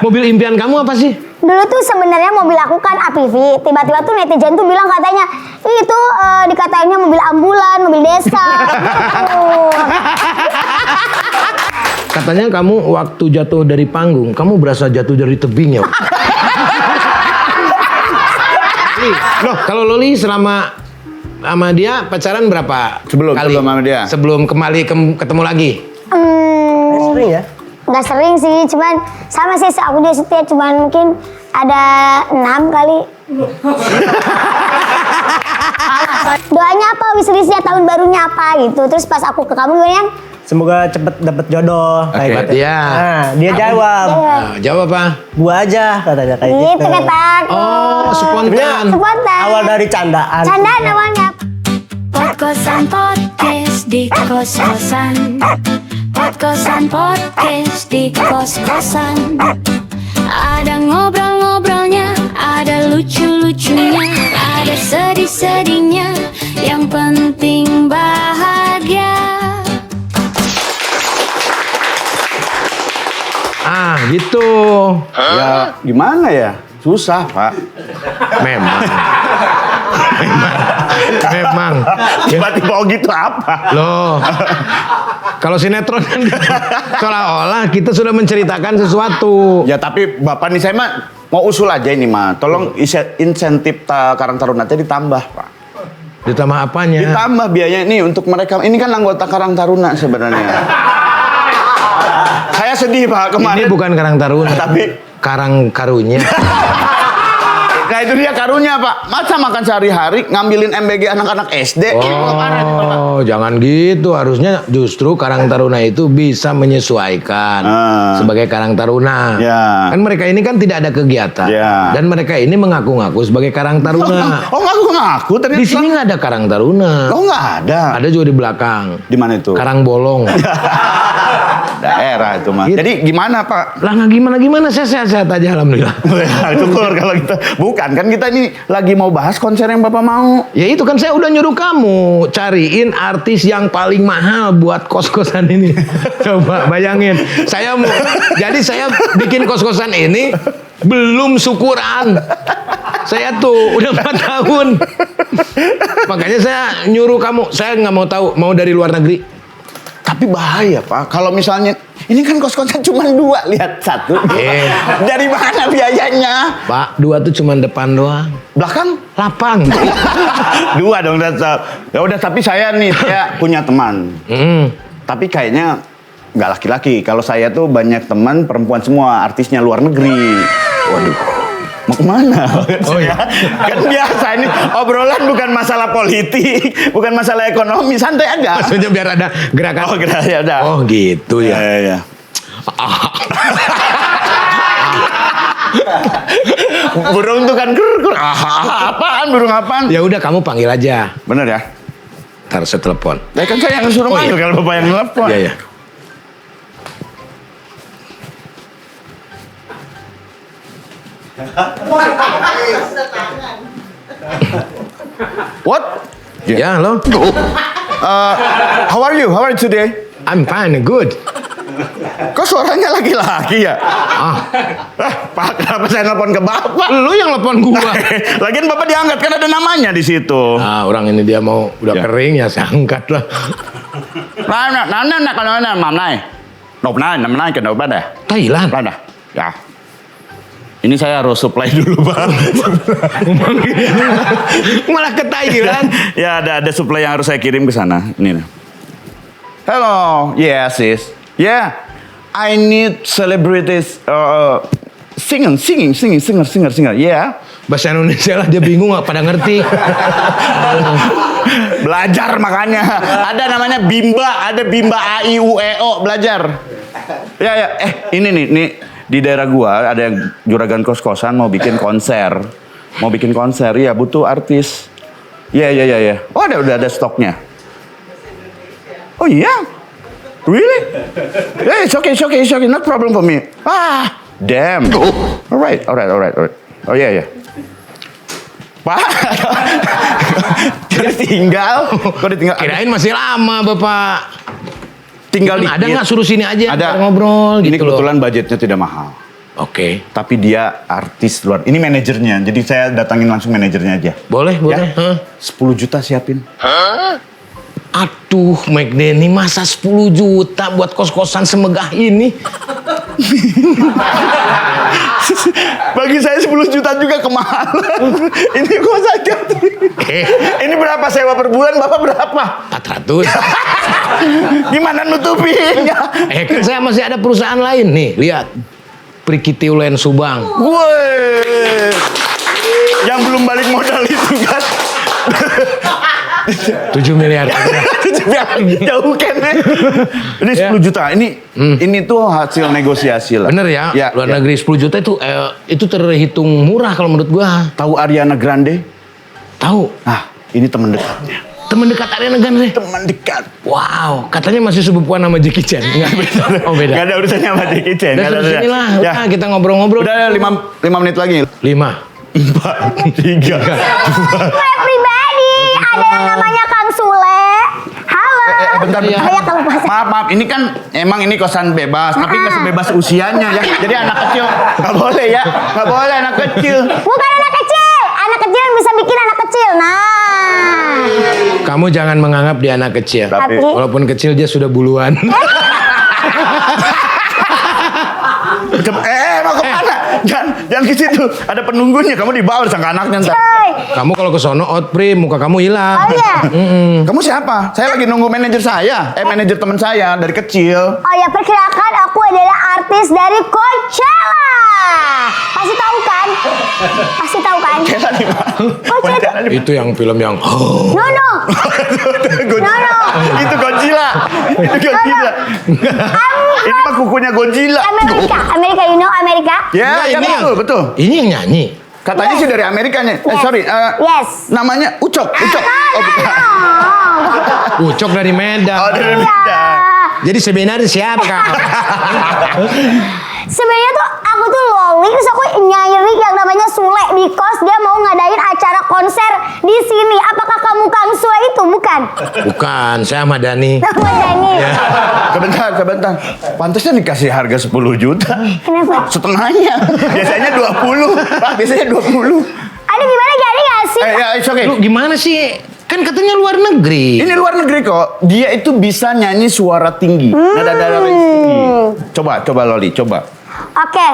Mobil impian kamu apa sih? Dulu tuh sebenarnya mobil aku kan APV. Tiba-tiba tuh netizen tuh bilang katanya, itu dikatainnya mobil ambulan, mobil desa. Katanya kamu waktu jatuh dari panggung, kamu berasa jatuh dari tebing ya? Loh, kalau Loli selama sama dia pacaran berapa Sebelum sama dia. Sebelum kembali ketemu lagi? Sering ya? Nggak sering sih, cuman sama sih aku dia setia, cuman mungkin ada 6 kali. Doanya apa, wishlistnya tahun barunya apa gitu. Terus pas aku ke kamu gimana? Semoga cepet dapet jodoh. Kayak gitu. Iya. Nah, dia jawab. Nah, jawab apa? Gua aja katanya kayak gitu. Gitu kata aku. Oh, spontan. Spontan. Awal dari candaan. Candaan awalnya. Kos-kosan podcast di kos-kosan. Kos-kosan podcast di kos-kosan. Ada ngobrol-ngobrolnya, ada lucu-lucunya, ada sedih-sedihnya. Yang penting bahagia. Ah, gitu. Ya gimana ya? Susah, Pak. Memang. Memang. Tiba-tiba gitu apa? Loh. Kalau sinetron kan seolah-olah kita sudah menceritakan sesuatu. Ya tapi Bapak nih saya mah mau usul aja ini mah. Tolong insentif Karang Taruna teh ditambah, Pak. Ditambah apanya? Ditambah biaya ini untuk mereka. Ini kan anggota Karang Taruna sebenarnya. Saya sedih, Pak, kemarin. Ini bukan Karang Taruna, tapi Karang Karunya. nah itu dia karunya, Pak. Masa makan sehari-hari ngambilin MBG anak-anak SD? Oh, jangan gitu. Harusnya justru Karang Taruna itu bisa menyesuaikan sebagai Karang Taruna. Ya. Kan mereka ini kan tidak ada kegiatan. Ya. Dan mereka ini mengaku-ngaku sebagai Karang Taruna. Oh, ngaku-ngaku ternyata. Di sini nggak ada Karang Taruna. Oh, nggak ada. Ada juga di belakang. Di mana itu? Karang Bolong. Daerah itu mah. Gitu. Jadi gimana, Pak? Lah nggak gimana-gimana, saya sehat-sehat aja alhamdulillah. Syukur kalau kita. Bukan, kan kita ini lagi mau bahas konser yang Bapak mau. Ya itu kan saya udah nyuruh kamu cariin artis yang paling mahal buat kos-kosan ini. Coba bayangin, jadi saya bikin kos-kosan ini belum syukuran. Saya tuh udah 4 tahun. Makanya saya nyuruh kamu, saya nggak mau tahu, mau dari luar negeri. Tapi bahaya, Pak. Kalau misalnya ini kan kos-kosan cuma 2, lihat 1. Dari mana biayanya? Pak, 2 tuh cuma depan doang. Belakang? Lapang. 2 dong. Ya udah, tapi saya nih, saya punya teman. Tapi kayaknya nggak laki-laki. Kalau saya tuh banyak teman perempuan semua, artisnya luar negeri. Waduh. Mau kemana? Oh iya. Kan biasa ini obrolan bukan masalah politik, bukan masalah ekonomi, santai aja. Maksudnya biar ada gerakan. Oh, ya udah. Oh gitu ya. Ya. Burung tuh kan apaan burung apaan? Ya udah kamu panggil aja. Bener ya? Ntar saya telepon. Ya kan saya yang suruh manggil kalau Bapak yang telepon. Iya ya. What? Ya, halo. How are you? How are you today? I'm fine, good. Kok suaranya laki-laki ya? Pak, kenapa saya nelpon ke Bapak? Lu yang telepon gua. Lagian Bapak diangkat kan ada namanya di situ. Nah, orang ini dia mau udah Ya. kering ya saya angkat lah. Nah, kalau mam này. Nộp năm nay ke nộp deh. Thailand. Dah. Ya. Ini saya harus supply dulu, Pak. Malah ke Thailand. Ya, ada supply yang harus saya kirim ke sana. Ini. Hello, yes, sis. Yeah, I need celebrities singer. Yeah. Bahasa Indonesia lah dia bingung nggak pada ngerti. Belajar makanya. Ada namanya Bimba, ada Bimba A I U E O, belajar. Ya. Ini nih di daerah gua ada yang juragan kos-kosan mau bikin konser. Iya, butuh artis. Iya. Oh, udah ada stoknya. Oh iya? Really? Yeah, it's okay. Not problem for me. Damn. Alright. Oh iya. Pak, ditinggal. Kok ditinggal? Kirain masih lama Bapak. Tinggal Ada dikit. nggak suruh sini aja Ada. ngobrol Ini gitu loh. kebetulan budgetnya tidak mahal. Oke. Tapi dia artis luar. Ini manajernya. Jadi saya datangin langsung manajernya aja. Boleh, boleh. Ya? 10 juta siapin. Aduh, Mike Denny masa 10 juta buat kos-kosan semegah ini? Bagi saya 10 juta juga kemahalan. Ini kok saja. Ini berapa sewa per bulan, Bapak berapa? 400. Gimana nutupinnya? Kan saya masih ada perusahaan lain nih, lihat. Prikitiulen Subang. Woi. Yang belum balik modal itu kan. 7 miliar. Jauh kan. Ini 10 juta. Ini tuh hasil negosiasi lah. Bener ya? Luar negeri 10 juta itu terhitung murah kalau menurut gua. Tahu Ariana Grande? Tahu. Nah, ini teman dekatnya. Teman dekat Ariana Grande. Teman dekat. Wow, katanya masih sepupuan sama Jackie Chan. Enggak. Oh, beda. Gak ada urusannya sama Jackie Chan. Udah terus inilah, Ya. udah kita ngobrol-ngobrol. Udah 5 menit lagi. 5. 4, 3, 2. Gue pribadi, ada yang namanya Kang Sule. Halo. Bentar. Oh ya kalau pas. Maaf, ini kan emang ini kosan bebas, tapi nggak sebebas usianya ya. Jadi anak kecil nggak boleh ya, nggak boleh anak kecil. Bukan anak kecil yang bisa bikin anak kecil. Nah. Kamu jangan menganggap dia anak kecil. Tapi- Walaupun kecil dia sudah buluan. Mau kemana? Jangan ke situ. Ada penunggunya. Kamu dibawa sangka anaknya ntar. Coy. Kamu kalau ke sono outprim, muka kamu hilang. Oh iya. Kamu siapa? Saya lagi nunggu manajer saya. Manajer teman saya dari kecil. Oh ya, perkenalkan aku adalah artis dari Coachella. Pasti tahu kan? Pasti tahu kan? Coachella di mana? Coachella. Itu yang film yang No. Godzilla. Itu Godzilla. Ini mah kukunya Godzilla. Amerika, you know Amerika? Ya, Enggak, ya betul. Ini yang nyanyi. Katanya sih dari Amerikanya. Yes. Sorry. Yes. Namanya Ucok. Oh, bukan. Ucok dari Medan. Oh, dari Iya. Medan. Jadi sebenarnya siapa? Sebenarnya tuh aku tuh loli, terus aku nyari yang namanya Sule because dia mau ngadain acara konser di sini. Apakah kamu Kang Sule itu? Bukan. Bukan, saya Ahmad Dhani. Nama Dani. Ya. Sebentar. Pantasnya dikasih harga 10 juta. Kenapa? Setengahnya. Biasanya 20. Pak, biasanya 20. Aduh gimana jadi gak sih? Ya, it's okay. Lu gimana sih? Kan katanya luar negeri. Ini luar negeri kok. Dia itu bisa nyanyi suara tinggi. Nada-nada tinggi. Coba Loli, coba. Oke.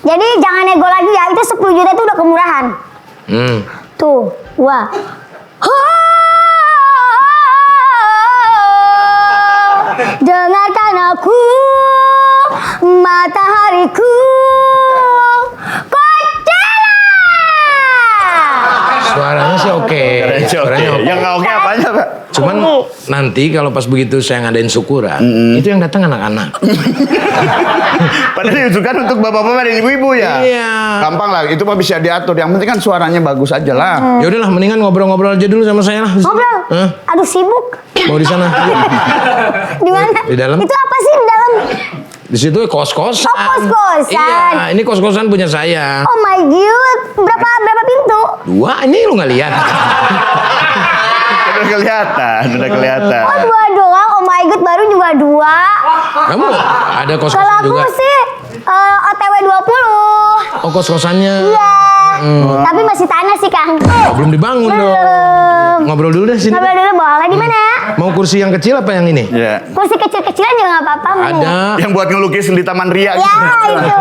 Jadi jangan nego lagi ya. Itu 10 juta itu udah kemurahan. Tuh. Wah. Dengarkan aku, matahariku, Coachella. Suaranya sih oke. Suaranya oke. Yang nggak oke apanya, Pak? Cuman nanti kalau pas begitu saya ngadain syukuran, itu yang datang anak-anak. Padahal itu kan untuk bapak-bapak dan ibu-ibu ya. Iya. Gampang lah, itu mah bisa diatur. Yang penting kan suaranya bagus aja lah. Ya udahlah, mendingan ngobrol-ngobrol aja dulu sama saya lah. Ngobrol. Hah? Aduh sibuk. Mau di sana? Di mana? Di dalam. Itu apa sih di dalam? Di situ kos-kosan. Oh, kos-kosan. Iya, ini kos-kosan punya saya. Oh my god. Berapa pintu? 2, ini lu nggak lihat? Udah kelihatan. Oh 2 doang. Oh my god, baru juga 2. Kamu ada Kalau kos-kosan aku juga? sih OTW 20. Oh, kos-kosannya. Iya. Tapi masih tanah sih, Kang. Oh, belum dibangun dong. Belum. Ngobrol dulu deh sini. Ngobrol dulu boleh di mana? Mau kursi yang kecil apa yang ini? Ya. Kursi kecil-kecilan juga nggak apa-apa. Mau. Ada. Yang buat ngelukis di Taman Ria. Ya itu.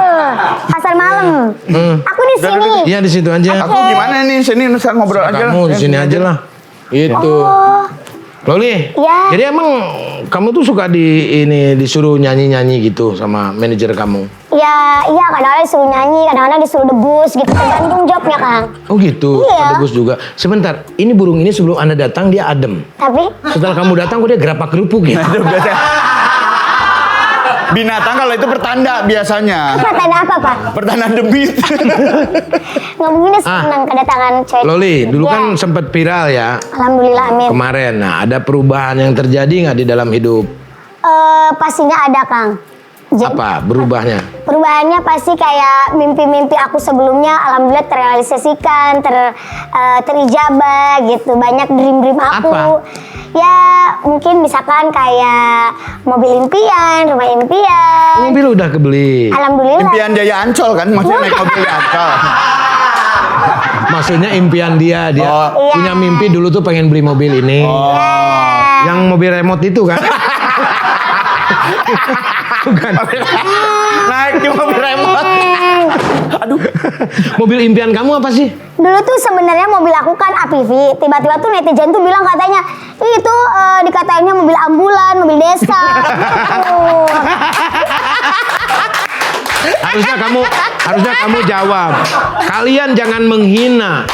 Pasar malam. Aku di sini. Iya, di situ aja. Aku gimana nih? Sini saya ngobrol aja. Kamu di sini aja lah. Itu. Oh. Loli. Ya. Jadi emang kamu tuh suka disuruh nyanyi-nyanyi gitu sama manajer kamu? Ya, iya kadang-kadang disuruh nyanyi, kadang-kadang disuruh debus gitu. Tergantung jobnya, Kang. Oh gitu. Iya. Bagus juga. Sebentar, ini burung ini sebelum Anda datang dia adem. Tapi Setelah kamu datang kok dia gerapak gerupuk gitu. Itu biasa. Binatang kalau itu pertanda biasanya. pertanda apa, Pak? Pertanda debit. Nggak mungkin dia senang kedatangan cewek. Loli, dulu Ya. kan sempat viral ya Alhamdulillah, amin. kemarin. Nah, ada perubahan yang terjadi nggak di dalam hidup? Pastinya ada, Kang. Apa berubahnya? Perubahannya pasti kayak mimpi-mimpi aku sebelumnya alhamdulillah terrealisasikan, terijabah gitu. Banyak dream-dream aku. Apa? Ya mungkin misalkan kayak mobil impian, rumah impian. Mobil udah kebeli. Alhamdulillah. Impian Jaya Ancol kan, maksudnya naik mobil di Ancol. Maksudnya impian dia Oh. punya mimpi dulu tuh pengen beli mobil ini. Yang mobil remote itu kan? Bukan. Naik di mobil remote. Aduh. Mobil impian kamu apa sih? Dulu tuh sebenarnya mobil aku kan APV. Tiba-tiba tuh netizen tuh bilang katanya, itu dikatainnya mobil ambulan, mobil desa. Gitu. Harusnya kamu jawab. Kalian jangan menghina.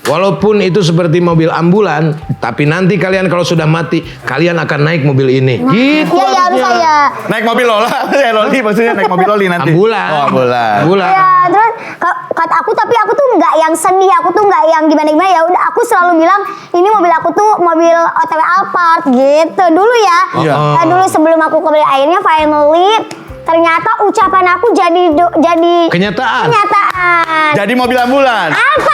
Walaupun itu seperti mobil ambulan, tapi nanti kalian kalau sudah mati, kalian akan naik mobil ini. Gitu. Iya, ya harus saya. Naik mobil Lola, Loli maksudnya naik mobil Loli nanti. Ambulan. Oh, ambulan. Ya, terus kata aku, tapi aku tuh nggak yang sedih, aku tuh nggak yang gimana-gimana. Ya udah, aku selalu bilang ini mobil aku tuh mobil OTW Alphard gitu dulu ya. Iya. Nah, dulu sebelum aku kebeli akhirnya finally ternyata ucapan aku jadi Kenyataan. Jadi mobil ambulan. Apa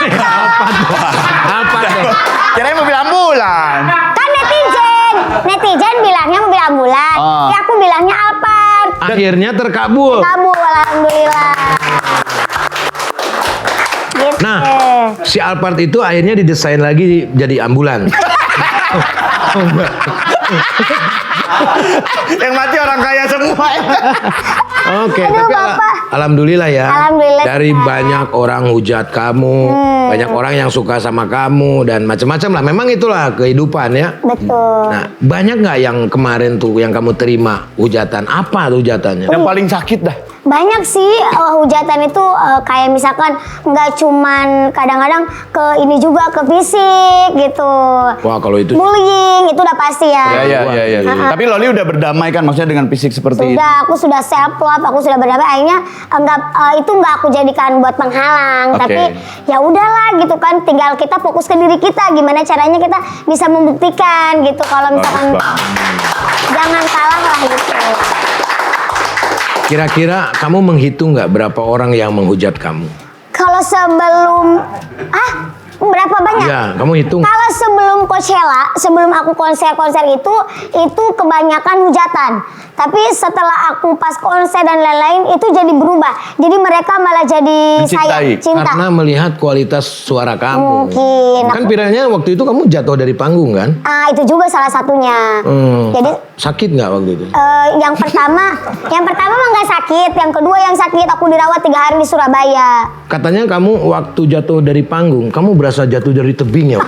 deh? Kirain mobil ambulan. Kan netizen bilangnya mobil ambulan. Oh. Ya aku bilangnya Alphard. Akhirnya terkabul. Kabul, alhamdulillah. Gitu. Nah, si Alphard itu akhirnya didesain lagi jadi ambulan. Oh, enggak. Yang mati orang kaya semua. Oke, Aduh, tapi Bapak. alhamdulillah ya. Alhamdulillah. Dari banyak orang hujat kamu, banyak orang yang suka sama kamu dan macam-macam lah. Memang itulah kehidupan ya. Betul. Nah, banyak nggak yang kemarin tuh yang kamu terima hujatan? Apa tuh hujatannya? Yang paling sakit dah. Banyak sih hujatan itu kayak misalkan nggak cuman kadang-kadang ke ini juga ke fisik gitu. Wah, kalau itu Bullying itu udah pasti ya. Iya. Tapi Loli udah berdamai kan maksudnya dengan fisik seperti itu. Sudah, aku sudah self love, aku sudah berdamai. Akhirnya itu nggak aku jadikan buat penghalang, Oke. tapi ya udahlah gitu kan. Tinggal kita fokus ke diri kita. Gimana caranya kita bisa membuktikan gitu. Kalau misalkan jangan kalah lah gitu. kira-kira kamu menghitung nggak berapa orang yang menghujat kamu? Kalau sebelum berapa banyak? Iya, kamu hitung. Kalau sebelum Coachella, sebelum aku konser-konser itu kebanyakan hujatan. Tapi setelah aku pas konser dan lain-lain itu jadi berubah. Jadi mereka malah jadi Mencintai. cinta. Karena melihat kualitas suara kamu. Mungkin. Kan piranya waktu itu kamu jatuh dari panggung kan? Itu juga salah satunya. Jadi Sakit nggak waktu itu? yang pertama mah nggak sakit. Yang kedua yang sakit aku dirawat 3 hari di Surabaya. Katanya kamu waktu jatuh dari panggung, kamu berasa jatuh dari tebing ya?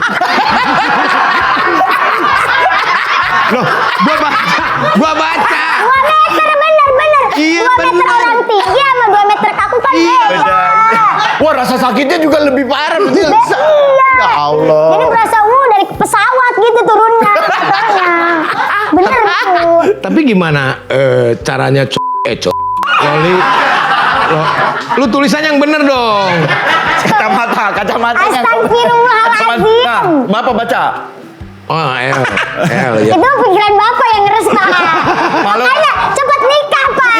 Loh, gua baca. 2 meter bener. Iya, 2 meter bener. orang tinggi sama 2 meter kaku kan beda. Wah, rasa sakitnya juga lebih parah. Berarti Iya. Ya Allah. Jadi berasa dari pesawat gitu turunnya. Katanya. Bener tuh. Tapi gimana caranya Loli? Lu tulisan yang bener dong. Kacamatanya. Astagfirullahaladzim. Nah, Bapak baca. Oh, L ya. Itu pikiran Bapak yang ngeres Pak. Malu. Makanya cepet nikah Pak.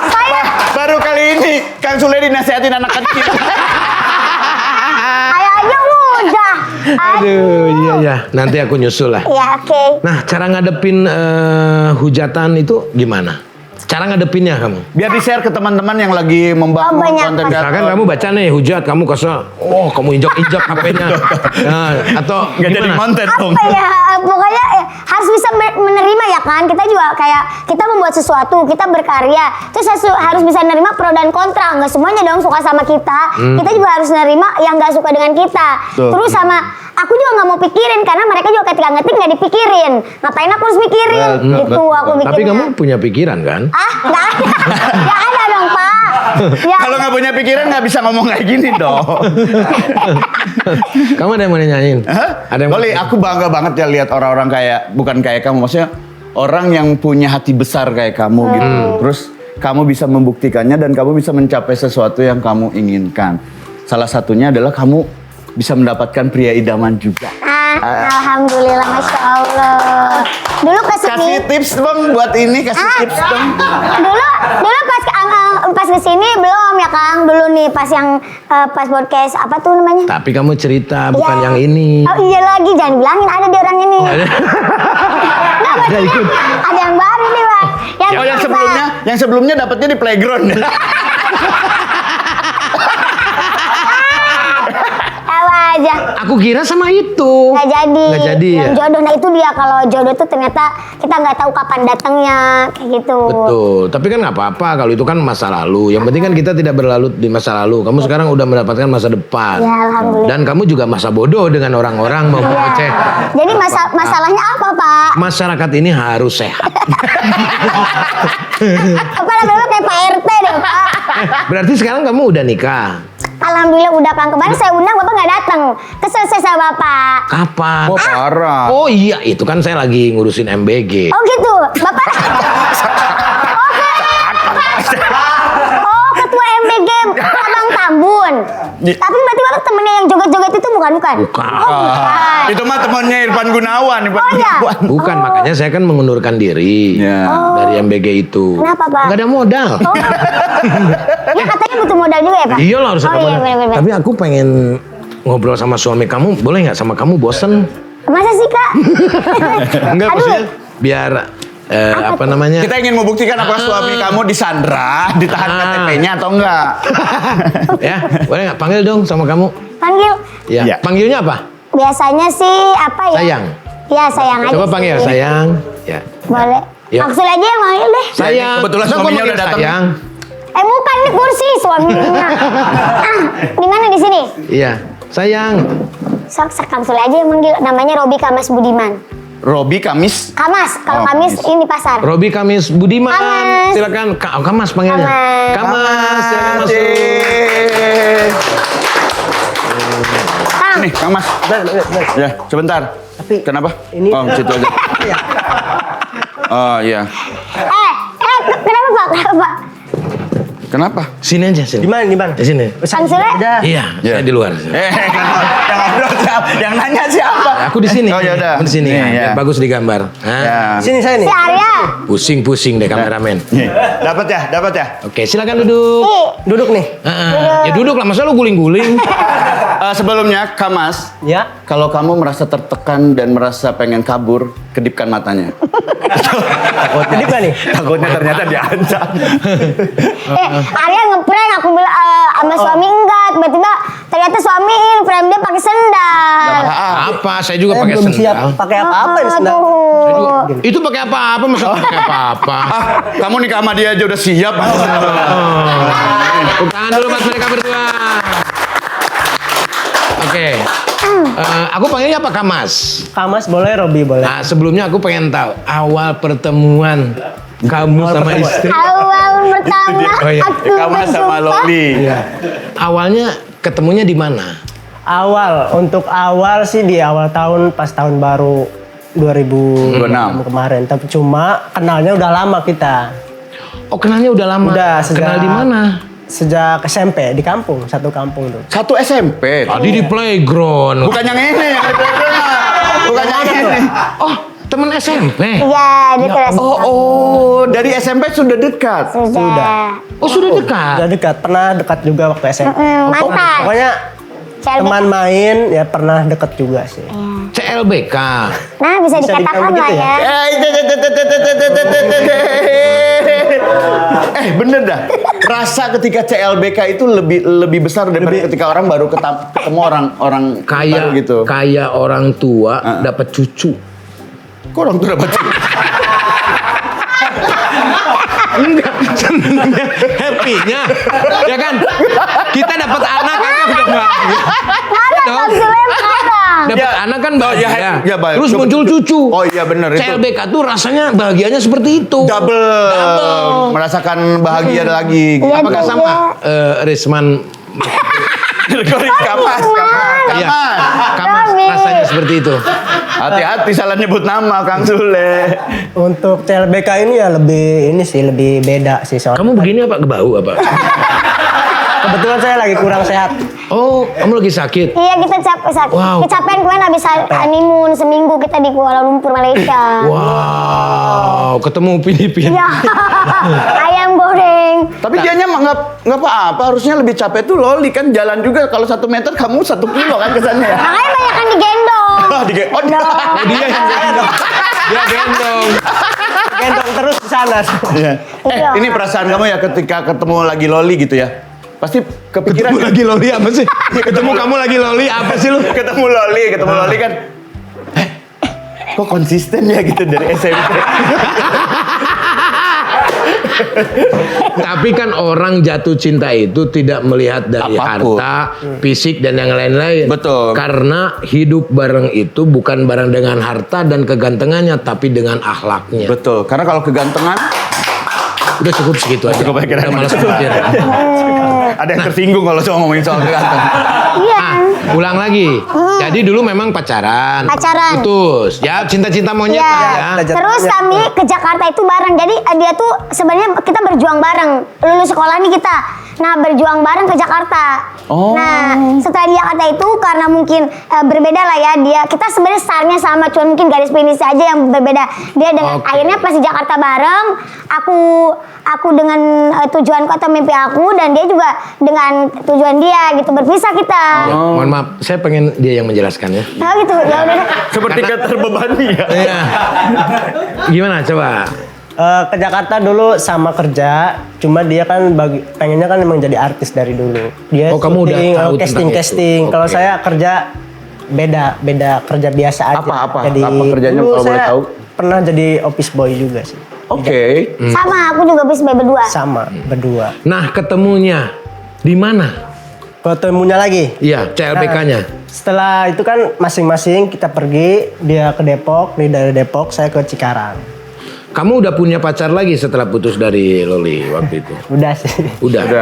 Saya Baru kali ini Kang Sule dinasihatin anak kecil. kayaknya udah. Aduh, iya. Nanti aku nyusul lah. Ya oke. Nah, cara ngadepin hujatan itu gimana? Cara ngadepinnya kamu? Biar di-share ke teman-teman yang lagi membangun banyak. konten kreator. Misalkan kamu baca nih hujat, kamu kesel, kamu injak HP-nya. Nah, atau Nggak jadi gimana? konten dong. Apa ya? Pokoknya harus bisa menerima ya kan. Kita juga kayak kita membuat sesuatu, kita berkarya. Terus harus bisa menerima pro dan kontra. Nggak semuanya dong suka sama kita. Kita juga harus menerima yang nggak suka dengan kita. Tuh. Terus sama aku juga nggak mau pikirin karena mereka juga ketika ngetik nggak dipikirin. Ngapain aku harus mikirin? Gitu aku bikinnya. Tapi kamu punya pikiran kan? Nggak ada. Nggak ada dong Pak. Ya, Kalau nggak punya pikiran nggak bisa ngomong kayak gini dong. Kamu ada yang mau nyanyiin? Hah? Ada yang Loli, aku bangga banget ya lihat orang-orang kayak, bukan kayak kamu, maksudnya orang yang punya hati besar kayak kamu gitu. Terus kamu bisa membuktikannya dan kamu bisa mencapai sesuatu yang kamu inginkan. Salah satunya adalah kamu bisa mendapatkan pria idaman juga. Alhamdulillah, Masya Allah. Dulu Kasih kesini, tips dong buat ini, kasih tips dong. dulu pas kesini belum ya Kang. Dulu nih pas yang pas podcast apa tuh namanya? Tapi kamu cerita bukan Iya. yang ini. Oh iya lagi, jangan bilangin ada di orang ini. Nah, maksudnya ikut. ada yang baru nih Pak. Oh yang sebelumnya dapatnya di playground. Tahu aja. Aku kira sama itu. Nggak jadi. Nggak jadi ya? Yang jodoh, nah itu dia kalau jodoh tuh ternyata kita nggak tahu kapan datangnya kayak gitu. Betul. Tapi kan nggak apa-apa kalau itu kan masa lalu. Yang penting kan kita tidak berlalu di masa lalu. Kamu sekarang udah mendapatkan masa depan. Ya, alhamdulillah. Dan kamu juga masa bodoh dengan orang-orang mau Iya. ngecek. Jadi masalahnya apa Pak? Masyarakat ini harus sehat. Kepala bapak kayak Pak RT deh Pak. Berarti sekarang kamu udah nikah. Alhamdulillah udah Kang. Kemarin saya undang bapak nggak datang. Kesel saya sama bapak. Kapan? Oh parah. Oh iya, itu kan saya lagi ngurusin MBG. Oh gitu, bapak. Oh ketua MBG Abang Tambun. Tapi berarti bapak temennya yang joget-joget itu bukan? Bukan. Oh bukan. Itu mah temannya Irfan Gunawan. Oh iya. Bukan, makanya saya kan mengundurkan diri Ya. dari MBG itu. Kenapa, Pak? Nggak ada modal. Oh. Ya katanya butuh modal juga ya Pak? Iya lah harus Oh ada iya modal. bener-bener. Tapi aku pengen ngobrol sama suami kamu, boleh nggak sama kamu bosen? Masa sih Kak? Enggak, Aduh. maksudnya biar apa namanya? Kita ingin membuktikan apakah suami kamu disandra, ditahan KTP-nya atau enggak. Ya, boleh nggak panggil dong sama kamu? Panggil. Ya. Ya. Panggilnya apa? Biasanya sih apa ya? Sayang. Ya sayang aja Coba sih. panggil sayang. Ya. Boleh. Ya. Langsung aja yang manggil deh. Sayang. kebetulan Masa gua suaminya manggil udah datang. Sayang. Bukan di kursi suaminya. Di mana di sini? Iya. Sayang. Sok langsung aja yang manggil. Namanya Robi Kamas Budiman. Robi Kamis. Kamas. Kalau Oh, Kamis Kamis. ini pasar. Robi Kamis Budiman. Kamas. Silakan. Kamas panggilnya. Kamas. Kamas. Silakan masuk. Kang. Nih, Kang Mas. Ya, sebentar. Tapi Kenapa? ini- Oh, situ aja. Oh, iya. Kenapa Pak? Kenapa Pak? Kenapa? Sini aja sini. Di mana? Di mana? Di sini. Kang Sule? Aja. Iya, Ya. saya di luar. Yang ngobrol siapa? Yang nanya siapa? Aku di sini. Oh, ya udah. Aku di sini. Nih, Biar ya. bagus digambar. Hah? Ya. Sini saya nih. Si Arya. Pusing-pusing deh kameramen. Nih, dapat ya, dapat ya. Oke, silakan duduk. Ih. Duduk nih. Ya duduk lah, masa lu guling-guling. Sebelumnya, Kamas, Ya. kalau kamu merasa tertekan dan merasa pengen kabur, kedipkan matanya. Ini apa nih? Takutnya ternyata diancam. Arya ngeprank aku bilang sama suami enggak. Tiba-tiba ternyata suami in frame dia pakai sendal. Apa? Saya juga Saya pakai belum siap sendal. pakai apa-apa nih sendal. Saya juga- Aduh. Itu pakai apa-apa? Masa pakai apa-apa? Ah, kamu nikah sama dia aja udah siap. Tepuk tangan dulu buat mereka berdua. Oke. Aku panggilnya apa Kamas? Kamas boleh, Robi boleh. Nah, sebelumnya aku pengen tahu awal pertemuan kamu sama istri. Awal pertama Oh, iya. aku Kamas sama berjumpa. Loli. Awalnya ketemunya di mana? Untuk awal sih di awal tahun pas tahun baru 2026 kemarin. Tapi cuma kenalnya udah lama kita. Oh, kenalnya udah lama. Udah sejak Kenal di mana? Sejak SMP di kampung, satu kampung tuh. Satu SMP. Tadi di playground. Bukan yang ini, yang di playground. Bukan yang ini. Oh, temen SMP. Iya, dia kelas Oh, dari SMP sudah dekat. sudah. Oh, sudah dekat. Udah dekat, pernah dekat juga waktu SMP. Mantan. Pokoknya CLBK. teman main ya pernah deket juga sih. CLBK. Nah, bisa Bisa dikatakan dibilang lah gitu ya. Bener dah. Rasa ketika CLBK itu lebih besar daripada ketika orang baru ketemu orang Kayak baru gitu. kayak orang tua dapat cucu. Kok orang tuh dapat? Enggak, senengnya, happy-nya. Ya kan? Kita dapat anak kan udah bahagia. Ada Dong. Kang Sule sekarang. Dapat anak kan bahagia. ya, baik. Terus Coba- muncul cucu. Oh iya bener itu. CLBK tuh rasanya bahagianya seperti itu. Double. Merasakan bahagia lagi. Iya, Apakah juga. sama Risman? Kamas. Iya. Kamas Robi. rasanya seperti itu. Hati-hati salah nyebut nama Kang Sule. Untuk CLBK ini ya lebih beda sih soalnya. Kamu begini apa? Gebau apa? Kebetulan saya lagi kurang sehat. Oh, kamu lagi sakit. Iya kita capek. Wow. Kecapean kemarin habis honeymoon seminggu kita di Kuala Lumpur Malaysia. Wow, ketemu Filipina. Ya, ayam goreng. Tapi dianya mah nggak apa-apa. Harusnya lebih capek tuh Loli kan jalan juga. Kalau 1 meter kamu 1 kilo kan kesannya ya. Makanya banyak kan digendong. Oh, Oh, dia yang dia gendong. Gendong terus di sana. Iya. Iya. Ini perasaan kamu ya ketika ketemu lagi Loli gitu ya? Pasti kepikiran. Ketemu lagi Loli apa sih? Ketemu kamu lagi Loli apa sih lu? ketemu Loli kan. Kok konsisten ya gitu dari SMP? Tapi kan orang jatuh cinta itu tidak melihat dari Apapun. harta, fisik dan yang lain-lain. Betul. Karena hidup bareng itu bukan bareng dengan harta dan kegantengannya, tapi dengan akhlaknya. Betul. Karena kalau kegantengan Udah cukup segitu aja. Cukup aja. Udah malas mikir. ada yang tersinggung kalau cuma ngomongin soal keganteng. Iya. Ulang lagi. Jadi dulu memang pacaran. Pacaran. Putus. Ya cinta-cinta monyet Iya. lah ya. Terus kami ke Jakarta itu bareng. Jadi dia tuh sebenarnya kita berjuang bareng. Lulus sekolah nih kita. Nah berjuang bareng ke Jakarta. Oh. Nah setelah di Jakarta itu karena mungkin berbeda lah ya dia. Kita sebenarnya startnya sama, cuma mungkin garis finish aja yang berbeda. Dia dengan Oke. akhirnya pas di Jakarta bareng. Aku dengan tujuanku atau mimpi aku dan dia juga dengan tujuan dia gitu, berpisah kita. Mohon maaf, saya pengen dia yang menjelaskan ya. Nah gitu ya udah deh. Seperti terbebani ya. Iya. Gimana coba? Ke Jakarta dulu sama kerja, cuma dia kan pengennya kan memang jadi artis dari dulu. Dia Oh, kamu udah syuting, tahu tentang casting. itu. Kalau Oke. saya kerja beda kerja biasa aja. Apa? Jadi Apa kerjanya dulu kalau boleh saya tahu? pernah jadi office boy juga sih. Oke. Sama aku juga bis berdua. Sama berdua. Nah, ketemunya di mana? Ketemunya lagi. Iya, CLBK-nya. Setelah itu kan masing-masing kita pergi, dia ke Depok, dia dari Depok, saya ke Cikarang. Kamu udah punya pacar lagi setelah putus dari Loli waktu itu? Udah sih. Udah. Itu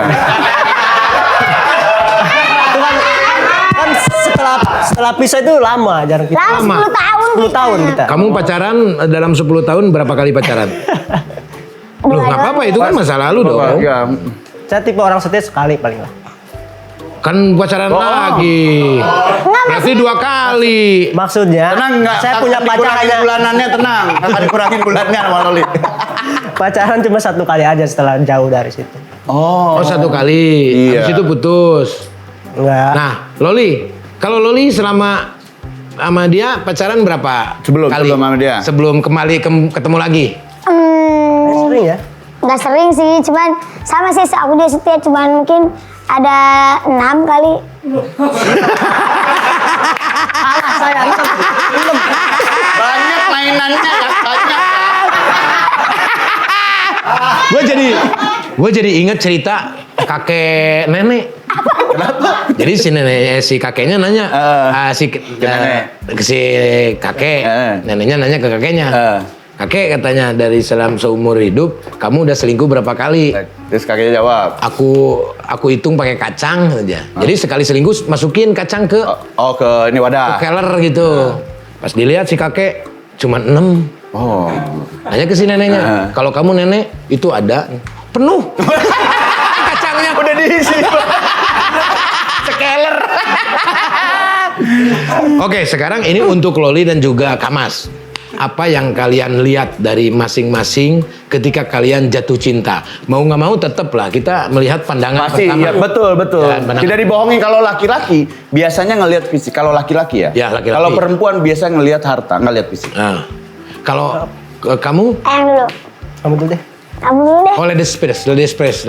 kan setelah pisah itu lama jarang kita. Lama 10 tahun 10 tahun kita. Kamu pacaran dalam 10 tahun berapa kali pacaran? Loh, nggak apa-apa, itu kan masa lalu dong. Ya. Saya tipe orang setia sekali paling lah. Kan pacaran lagi. Berarti 2 kali. Maksudnya, Tenang nggak? saya punya pacar dikurangin hanya bulanannya tenang. Akan dikurangin bulannya sama Loli. pacaran cuma 1 kali aja setelah jauh dari situ. Oh, 1 kali. Iya. Habis itu putus. Enggak. Nah, Loli, kalau Loli selama sama dia pacaran berapa Sebelum kali? sama dia. Sebelum kembali ketemu lagi. Sering ya? Nggak sering sih, cuman sama sih aku dia setia, cuman mungkin ada 6 kali. Banyak mainannya ya, banyak. Gue jadi inget cerita kakek nenek. Kenapa? Jadi si kakeknya nanya, si kakek, neneknya nanya ke kakeknya. Kakek katanya dari selama hidup kamu udah selingkuh berapa kali? Terus kakeknya jawab. Aku hitung pakai kacang aja. Jadi sekali selingkuh masukin kacang ke Oh, ke ini wadah. keler gitu. Pas dilihat si kakek cuma 6. Oh. Nanya ke si neneknya, kalau kamu nenek itu ada penuh. Kacangnya Udah diisi. sekeler. Oke, sekarang ini untuk Loli dan juga Kamas. Apa yang kalian lihat dari masing-masing ketika kalian jatuh cinta? Mau nggak mau tetaplah kita melihat pandangan Pasti, pertama. ya, betul. Ya, pandangan- Tidak dibohongin kalau laki-laki biasanya ngelihat fisik. Kalau laki-laki ya. Ya, laki-laki. Kalau perempuan biasa ngelihat harta, ngelihat fisik. Nah, kalau kamu, Yang dulu. Kamu dulu deh. Kamu dulu deh. oh ladies first. Ladies first.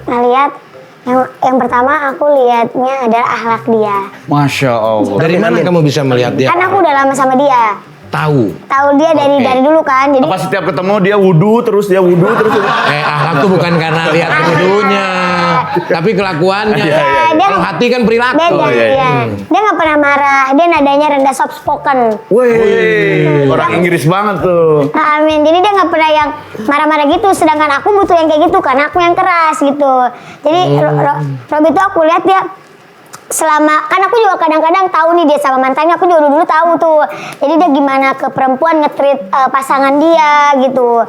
Ngeliat yang pertama aku lihatnya adalah akhlak dia. Masya Allah. Dari mana kamu bisa melihat dia? Kan aku udah lama sama dia. Tahu. Tahu dia dari dulu kan. Jadi Apa setiap ketemu dia wudhu terus. Akhlak tuh bukan karena lihat wudhunya, tapi kelakuannya. dia Kalau hati kan perilaku. beda dia. Dia nggak pernah marah. Dia nadanya rendah, soft spoken. Wih, orang Inggris banget tuh. Amin. Jadi dia nggak pernah yang marah-marah gitu. Sedangkan aku butuh yang kayak gitu karena aku yang keras gitu. Jadi Rob itu aku lihat dia selama kan aku juga kadang-kadang tahu nih dia sama mantannya, aku juga dulu tahu tuh. Jadi dia gimana ke perempuan nge-treat pasangan dia gitu.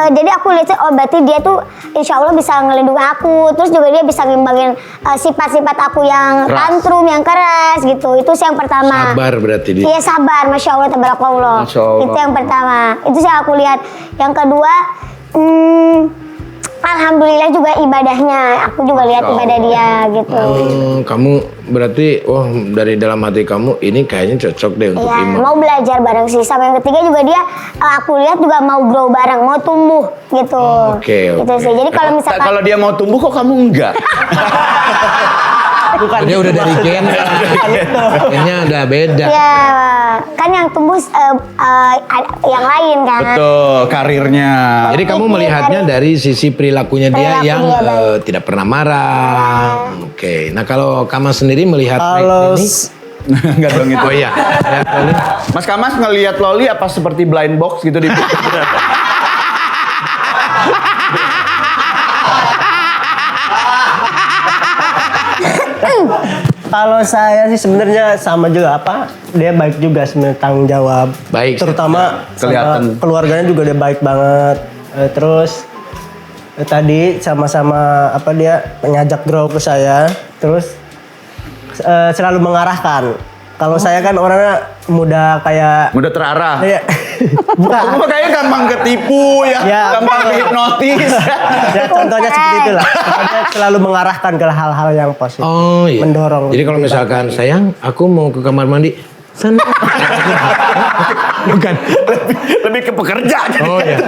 Jadi aku lihat oh berarti dia tuh insya Allah bisa ngelindungi aku. Terus juga dia bisa ngimbangin sifat-sifat aku yang tantrum, yang keras gitu. Itu sih yang pertama. Sabar berarti dia. Iya sabar, masya Allah, tabarakallah. Masya Allah. Itu yang pertama. Itu sih yang aku lihat. Yang kedua, alhamdulillah juga ibadahnya. Aku juga lihat ibadah dia gitu. Kamu berarti, dari dalam hati kamu ini kayaknya cocok deh untuk Iya, Imam. mau belajar bareng sih. Sama yang ketiga juga dia, aku lihat juga mau grow bareng, mau tumbuh gitu. Oke. Gitu sih. Jadi kalau misalkan Kalau dia mau tumbuh kok kamu enggak? Bukan Dia udah dari gen, gennya udah beda. ya kan yang tumbuh yang lain kan. Betul, karirnya. Jadi kamu melihatnya dari sisi perilakunya dia Perilaku yang dia baik. tidak pernah marah. Oke. Nah kalau Kamas sendiri melihat Kalau ini, Enggak dong itu. oh iya. Ya, Loli. Mas Kamas ngelihat Loli apa seperti blind box gitu di Kalau saya sih sebenarnya sama juga dia baik juga sebenarnya, tanggung jawab. Baik, Terutama kelihatan. sama keluarganya juga dia baik banget. Terus tadi sama-sama dia ngajak grow ke saya, terus selalu mengarahkan. Kalau saya kan orangnya mudah kayak Mudah terarah. ya, bukan. Kamu kayaknya gampang ketipu ya, Ya. gampang dihipnotis. Ya, contohnya seperti itulah. Pokoknya selalu mengarahkan ke hal-hal yang positif. Oh iya. Mendorong. Jadi kalau misalkan sayang, aku mau ke kamar mandi, sana. Bukan. Lebih ke pekerja. Oh iya.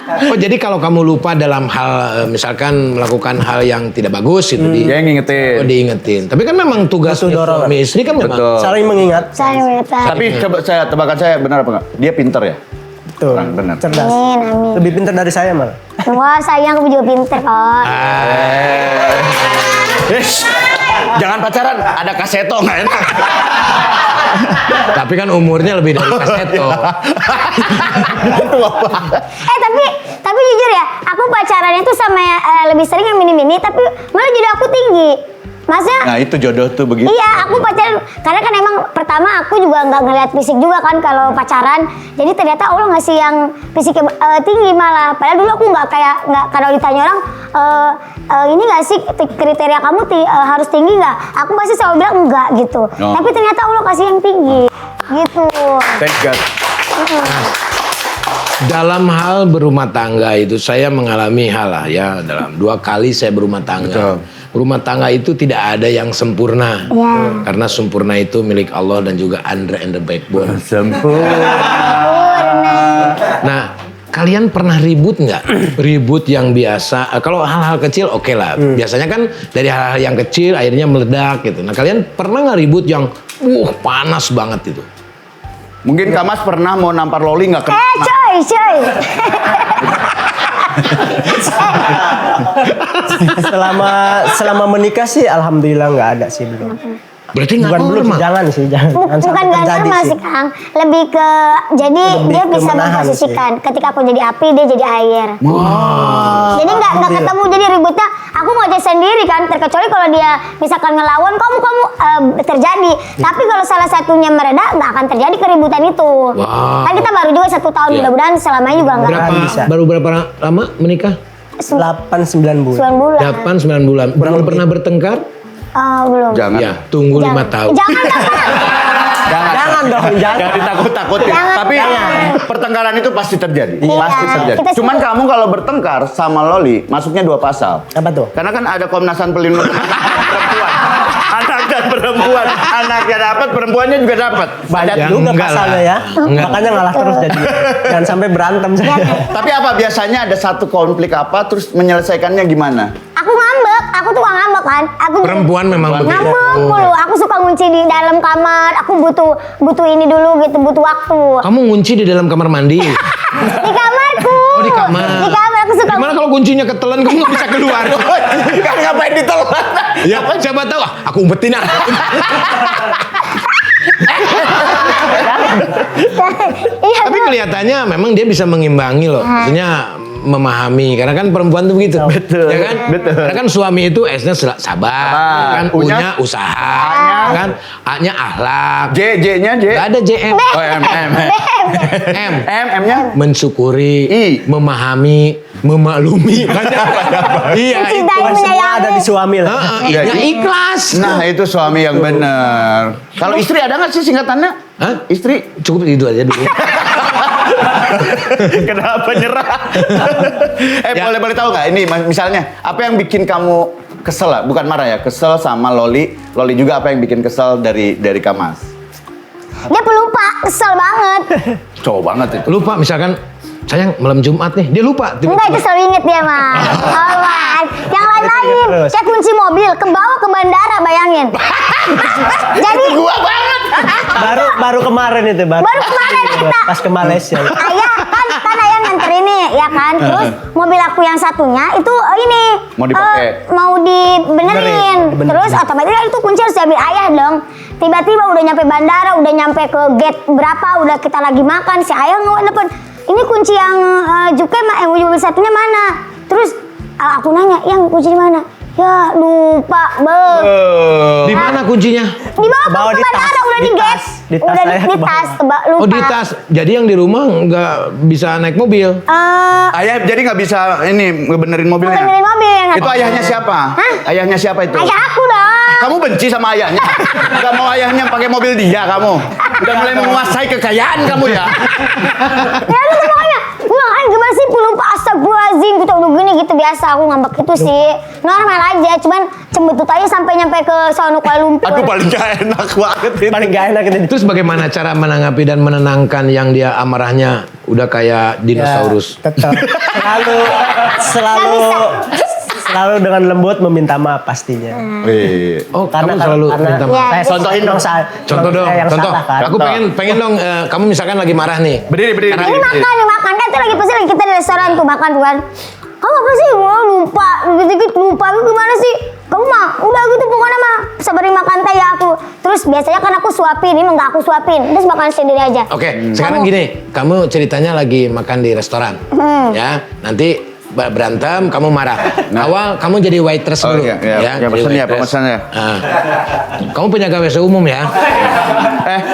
Oh jadi kalau kamu lupa dalam hal misalkan melakukan hal yang tidak bagus itu Dia yang ngingetin. diingetin. Tapi kan memang tugas Butuh dorongan. suami istri kan memang. Betul. Saling mengingat. Saya minta. Tapi coba tebakan saya benar apa enggak? Dia pinter ya? Tuh, Orang benar. cerdas. Amin. Lebih pintar dari saya malah. Wah sayang aku juga pinter kok. Jangan pacaran, ada kaseto nggak enak. Tapi kan umurnya lebih dari kaseto. Tapi jujur ya, aku pacarannya tuh sama lebih sering yang mini-mini, tapi malah jodoh aku tinggi. Maksudnya Nah itu jodoh tuh begitu. iya, aku pacaran karena kan emang pertama aku juga nggak ngeliat fisik juga kan kalau pacaran. Jadi ternyata Allah ngasih yang fisiknya tinggi malah. Padahal dulu aku nggak kalau ditanya orang ini nggak sih kriteria kamu harus tinggi nggak? Aku pasti selalu bilang enggak gitu. Oh. Tapi ternyata Allah kasih yang tinggi gitu. Thank God. Dalam hal berumah tangga itu saya mengalami hal lah ya. Dalam 2 kali saya berumah tangga. Betul. Rumah tangga itu tidak ada yang sempurna. Ya. Karena sempurna itu milik Allah dan juga Andre and the Backbone. Nah, kalian pernah ribut nggak? Ribut yang biasa. Kalau hal-hal kecil oke lah. Biasanya kan dari hal-hal yang kecil akhirnya meledak gitu. Nah, kalian pernah nggak ribut yang panas banget itu? Mungkin Kamas pernah mau nampar Loli nggak kena. Coy. selama menikah sih alhamdulillah nggak ada sih belum. Berarti nggak Bukan belum normal. sih, jangan sih, jangan Bukan sampai gak terjadi normal sih. sih Kang. Lebih ke jadi Lebih dia ke bisa menahan memposisikan. Ketika aku jadi api dia jadi air. Jadi nggak ketemu jadi ributnya. Aku ngoceh sendiri kan. Terkecuali kalau dia misalkan ngelawan kamu terjadi. Tapi kalau salah satunya mereda nggak akan terjadi keributan itu. Wow. Kan kita baru juga 1 tahun Iya. mudah-mudahan selamanya juga nggak. bisa. Baru berapa lama menikah? 8-9 bulan. 9 bulan. 8-9 bulan. Belum pernah bertengkar? Belum. Jangan. Ya, tunggu 5 tahun. Jangan. Jangan dong, jangan. Jangan ditakut-takutin. Jangan. Tapi Jangan. pertengkaran itu pasti terjadi. Iya. Pasti terjadi. Kita Cuman semua- kamu kalau bertengkar sama Loli, masuknya 2 pasal. Apa tuh? Karena kan ada Komnasan Pelindung Perempuan. Anak dan perempuan. Anaknya dapat, perempuannya juga dapat. Banyak Ya, juga enggak pasalnya lah. ya. Enggak. Makanya ngalah terus jadi. Jangan sampai berantem saya. Tapi apa biasanya ada satu konflik apa terus menyelesaikannya gimana? Aku ngambek. Aku tuh gak ngambek kan. Aku Perempuan memang begitu. ngambek mulu. Aku suka ngunci di dalam kamar. Aku butuh ini dulu gitu, butuh waktu. Kamu ngunci di dalam kamar mandi. Di kamarku. Oh, di kamar. Di kamar aku suka. Gimana kalau kuncinya ketelan kamu nggak bisa keluar? Kan ngapain ditelan? Ya, siapa tahu aku umpetin ah. Iya. Tapi kelihatannya memang dia bisa mengimbangi loh. Maksudnya memahami karena kan perempuan tuh begitu. Betul. Ya kan? Betul. Karena kan suami itu S-nya sabar, kan U-nya U-nya usaha, kan A-nya akhlak. J-nya J. Gak ada JM. Oh, M. M-nya Mensyukuri, I. memahami, memaklumi. Iya, itu. Mencintai, Semua ada di menyayangi. suami lah. I-nya ikhlas. Nah, itu suami yang benar. Kalau istri ada nggak sih singkatannya? Hah? Istri? Cukup itu aja dulu. Kenapa nyerah? Ya. Boleh tahu nggak? Ini misalnya apa yang bikin kamu kesel lah? Bukan marah ya, kesel sama Loli. Loli juga apa yang bikin kesel dari Kamas? Dia pelupa, kesel banget. Cowok banget itu. Lupa misalkan sayang malam Jumat nih, dia lupa. Enggak, itu selalu inget dia mah. Alright. Yang lain-lain, Terus. kayak kunci mobil, ke bawah ke bandara, bayangin. Jadi Gua banget. Baru kemarin itu Baru kemarin kita. pas ke Malaysia. ayah kan ayah nganter ini ya kan. Terus mobil aku yang satunya itu ini Mau dipakai. mau dibenerin. Dibenerin. Terus otomatis kan itu kunci harus diambil ayah dong. Tiba-tiba udah nyampe bandara, udah nyampe ke gate berapa, udah kita lagi makan, si ayah nelfon, ini kunci yang Juke yang mobil satunya mana? Terus aku nanya, yang kunci di mana? Ya lupa, Di mana kuncinya? Di bawah Bawa ke di tas, bandara, udah di di gate, tas, di tas udah saya di bawa. tas, lupa. Oh di tas. Jadi yang di rumah nggak bisa naik mobil. Ayah jadi nggak bisa ini ngebenerin mobilnya. Benerin mobil. Itu ayahnya siapa? Hah? Ayahnya siapa itu? Ayah aku dong. Kamu benci sama ayahnya? Gak mau ayahnya pakai mobil dia kamu? Udah mulai menguasai kekayaan kamu ya? Ya udah semuanya. Nah, gimana sih pelupa, astagfirullahaladzim. Kita udah gini gitu biasa. Aku ngambek itu sih normal aja. Cuman cembetut aja sampai nyampe ke sono Kuala Lumpur. Aduh paling gak enak banget itu. Paling gak enak itu. Terus bagaimana cara menanggapi dan menenangkan yang dia amarahnya udah kayak dinosaurus? Ya, tetap selalu dengan lembut meminta maaf pastinya. Wih. Oh, kamu Karena selalu minta maaf. saya Contohin dong. Contoh dong, yang contoh. salah kan. Aku pengen dong, kamu misalkan lagi marah nih. Berdiri. Ini makan kan tuh lagi pasti lagi kita di restoran tuh makan tuh kan. Kamu apa sih? Wah, lupa, dikit-dikit lupa. Lu gimana sih? Kamu mah udah gitu pokoknya mah sabarin makan teh ya aku. Terus biasanya kan aku suapin, ini mah nggak aku suapin. Terus makan sendiri aja. Oke, sekarang gini, kamu ceritanya lagi makan di restoran, ya. Nanti berantem, kamu marah. Awal kamu jadi waitress dulu, iya. Ya, jadi pesen ya, waitress. pemesan ya. Nah, kamu punya gawe seumum ya?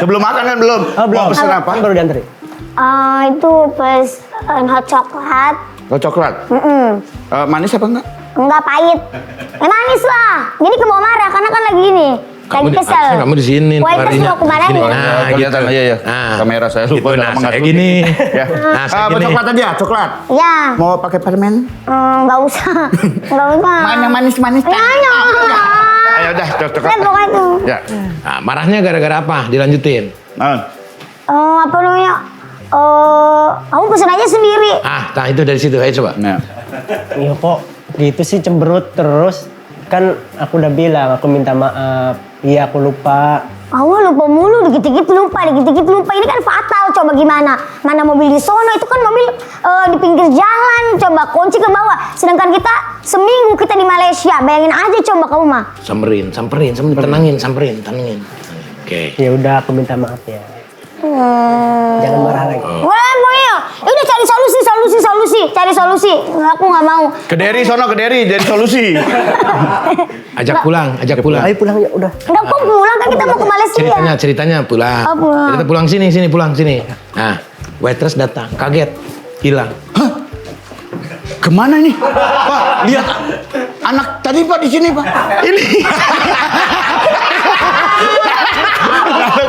Sebelum makan kan belum? Oh, belum. Mau pesen apa? Baru dianterin. Itu pas hot coklat. Oh, coklat. Manis apa enggak? Enggak pahit. Manis lah. Jadi ke bawah marah karena kan lagi ini. Lagi kesel. harusnya kamu di sini Waitress larinya. mau kemana Di sini. nih? Nah, Kelihatan gitu. iya. Nah, Kamera saya gitu. lupa. Nah, saya gini. Ya. Nah, saya Mau gini. coklat aja, coklat. Ya. Mau pakai permen? Enggak usah. Enggak usah. Mana manis-manis? Ya, ya. Ayo udah, coklat. Ya, pokoknya itu. Ya. Nah, marahnya gara-gara apa? Dilanjutin. Apa namanya? Kamu pesen aja sendiri. Nah itu dari situ. Ayo coba. Nah. Iya kok gitu sih cemberut terus. Kan aku udah bilang aku minta maaf. Iya aku lupa. Kamu lupa mulu, dikit-dikit lupa. Ini kan fatal, coba gimana? Mana mobil di sono, itu kan mobil di pinggir jalan, coba kunci ke bawah. Sedangkan kita seminggu kita di Malaysia, bayangin aja coba kamu mah. Samperin, tenangin. Oke. Ya udah aku minta maaf ya. Jangan marah lagi. Wah, pokoknya, udah cari solusi. Aku nggak mau. Ke Derry sono, ke Derry, jadi solusi. Ajak pulang. Ayo pulang ya udah. Udah kok pulang kan kita mau ke Malaysia. Ceritanya pulang. Oh, pulang. Cerita pulang sini. Nah, waitress datang, kaget, hilang. Kemana nih? Pak, lihat anak tadi Pak di sini Pak. Ini.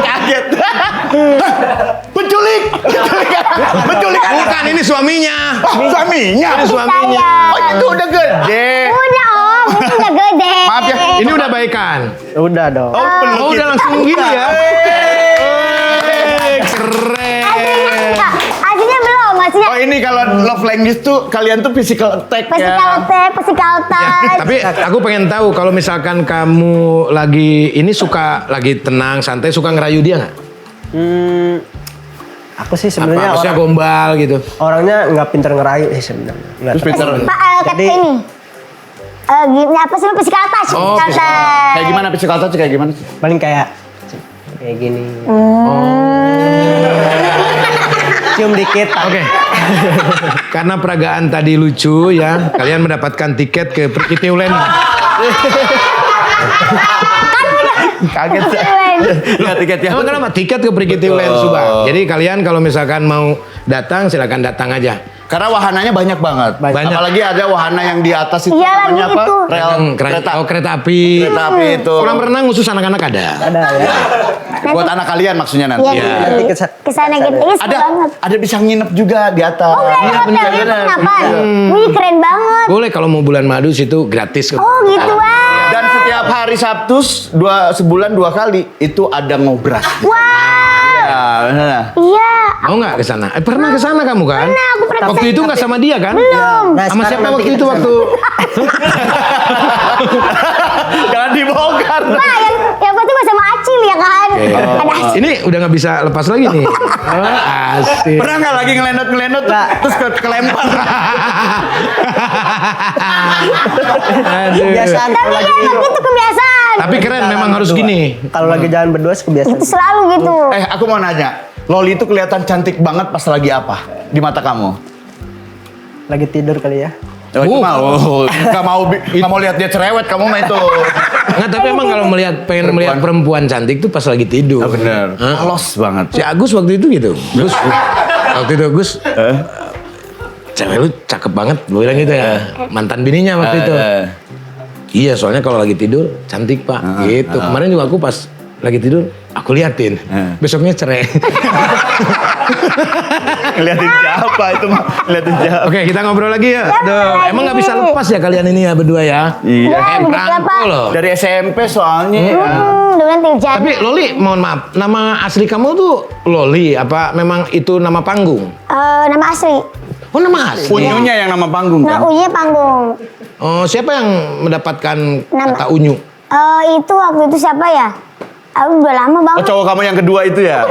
Kaget. Penculik. Bukan, ini suaminya. Suaminya. Ini suaminya. Oh itu udah gede. Udah om, itu udah gede. Maaf ya, Ini udah baikan. Udah dong. Oh, peluk Oh, udah gitu. langsung gini ya. Keren. Aslinya belum, aslinya. Oh ini kalau love language tuh kalian tuh physical attack ya. Physical touch. Tapi aku pengen tahu kalau misalkan kamu lagi lagi tenang, santai, suka ngerayu dia nggak? Aku sih sebenarnya Maksudnya gombal gitu. orangnya nggak pinter ngerayu sih sebenarnya. Nggak Terus pinter. Pak, kata Jadi- ini. Gini apa sih physical touch? Oh, Physical physical. touch. Kayak gimana physical touch kayak gimana? paling kayak gini. Cium dikit. Oke. Karena peragaan tadi lucu ya, kalian mendapatkan tiket ke Perkitiulen. Kaget ya. Ya tiketnya. Emang kenapa? Tiket ke Perkitiulen Subang. Jadi kalian kalau misalkan mau datang, silakan datang aja. Karena wahananya banyak banget. Banyak. Apalagi ada wahana yang di atas itu Iya, namanya lagi apa? itu. Rel kereta. Kereta api. Kereta api itu. Kolam renang khusus anak-anak ada. Ada ya. Buat anak kalian maksudnya nanti. Iya, Nanti kesana gitu. Ini seru Ada banget. ada bisa nginep juga di atas. Oh, Iya, bener hotelnya bener. penginapan. Wih, keren banget. Boleh kalau mau bulan madu situ gratis. Oh, gitu, wah. Dan setiap hari Sabtu sebulan 2 kali itu ada ngobras. Wah. Ya, benar. Iya. Mau nggak ke sana? Pernah ke sana kamu kan? Pernah, aku pernah Waktu kesana. itu nggak sama dia kan? Belum. Nah, Sama sekarang siapa nanti waktu kita itu kesana. waktu? Jangan dibongkar. Nah, yang pasti gue sama Acil ya kan. Ada Acil. Ini udah nggak bisa lepas lagi nih. Oh, asik. Pernah nggak lagi ngelendot terus kelempar? Aduh. Kebiasaan Tapi kalau lagi emang itu kebiasaan. Tapi keren memang harus gini. kalau lagi jalan berdua sih kebiasaan. Itu selalu gitu. Aku mau nanya. Loli itu kelihatan cantik banget pas lagi apa di mata kamu? Lagi tidur kali ya. Oh, itu mau nggak mau lihat dia cerewet kamu mah itu. Nggak, tapi emang kalau pengen melihat perempuan cantik tuh pas lagi tidur. Bener. Hah? Halos banget. Si Agus waktu itu gitu. Gus, waktu itu Gus, cewek lu cakep banget, gue bilang gitu ya. Mantan bininya waktu itu. Iya, soalnya kalau lagi tidur cantik pak. Gitu. Kemarin juga aku pas lagi tidur, aku liatin. Besoknya cerai. Ngeliatin siapa itu mah? Ngeliatin siapa? Oke, kita ngobrol lagi ya. Ya, Aduh, lagi. emang nggak bisa lepas ya kalian ini ya berdua ya? Iya. Ya, begitu Perangko Pak. loh. Dari SMP soalnya. Dengan Tirjan. Tapi Loli, mohon maaf, nama asli kamu tuh Loli apa memang itu nama panggung? Nama asli. Oh, nama asli. Unyunya yang nama panggung Nah, kan? Unya panggung. Oh, siapa yang mendapatkan Nama. kata unyu? Itu waktu itu siapa ya? Aku udah lama Oh, banget. cowok kamu yang kedua itu ya?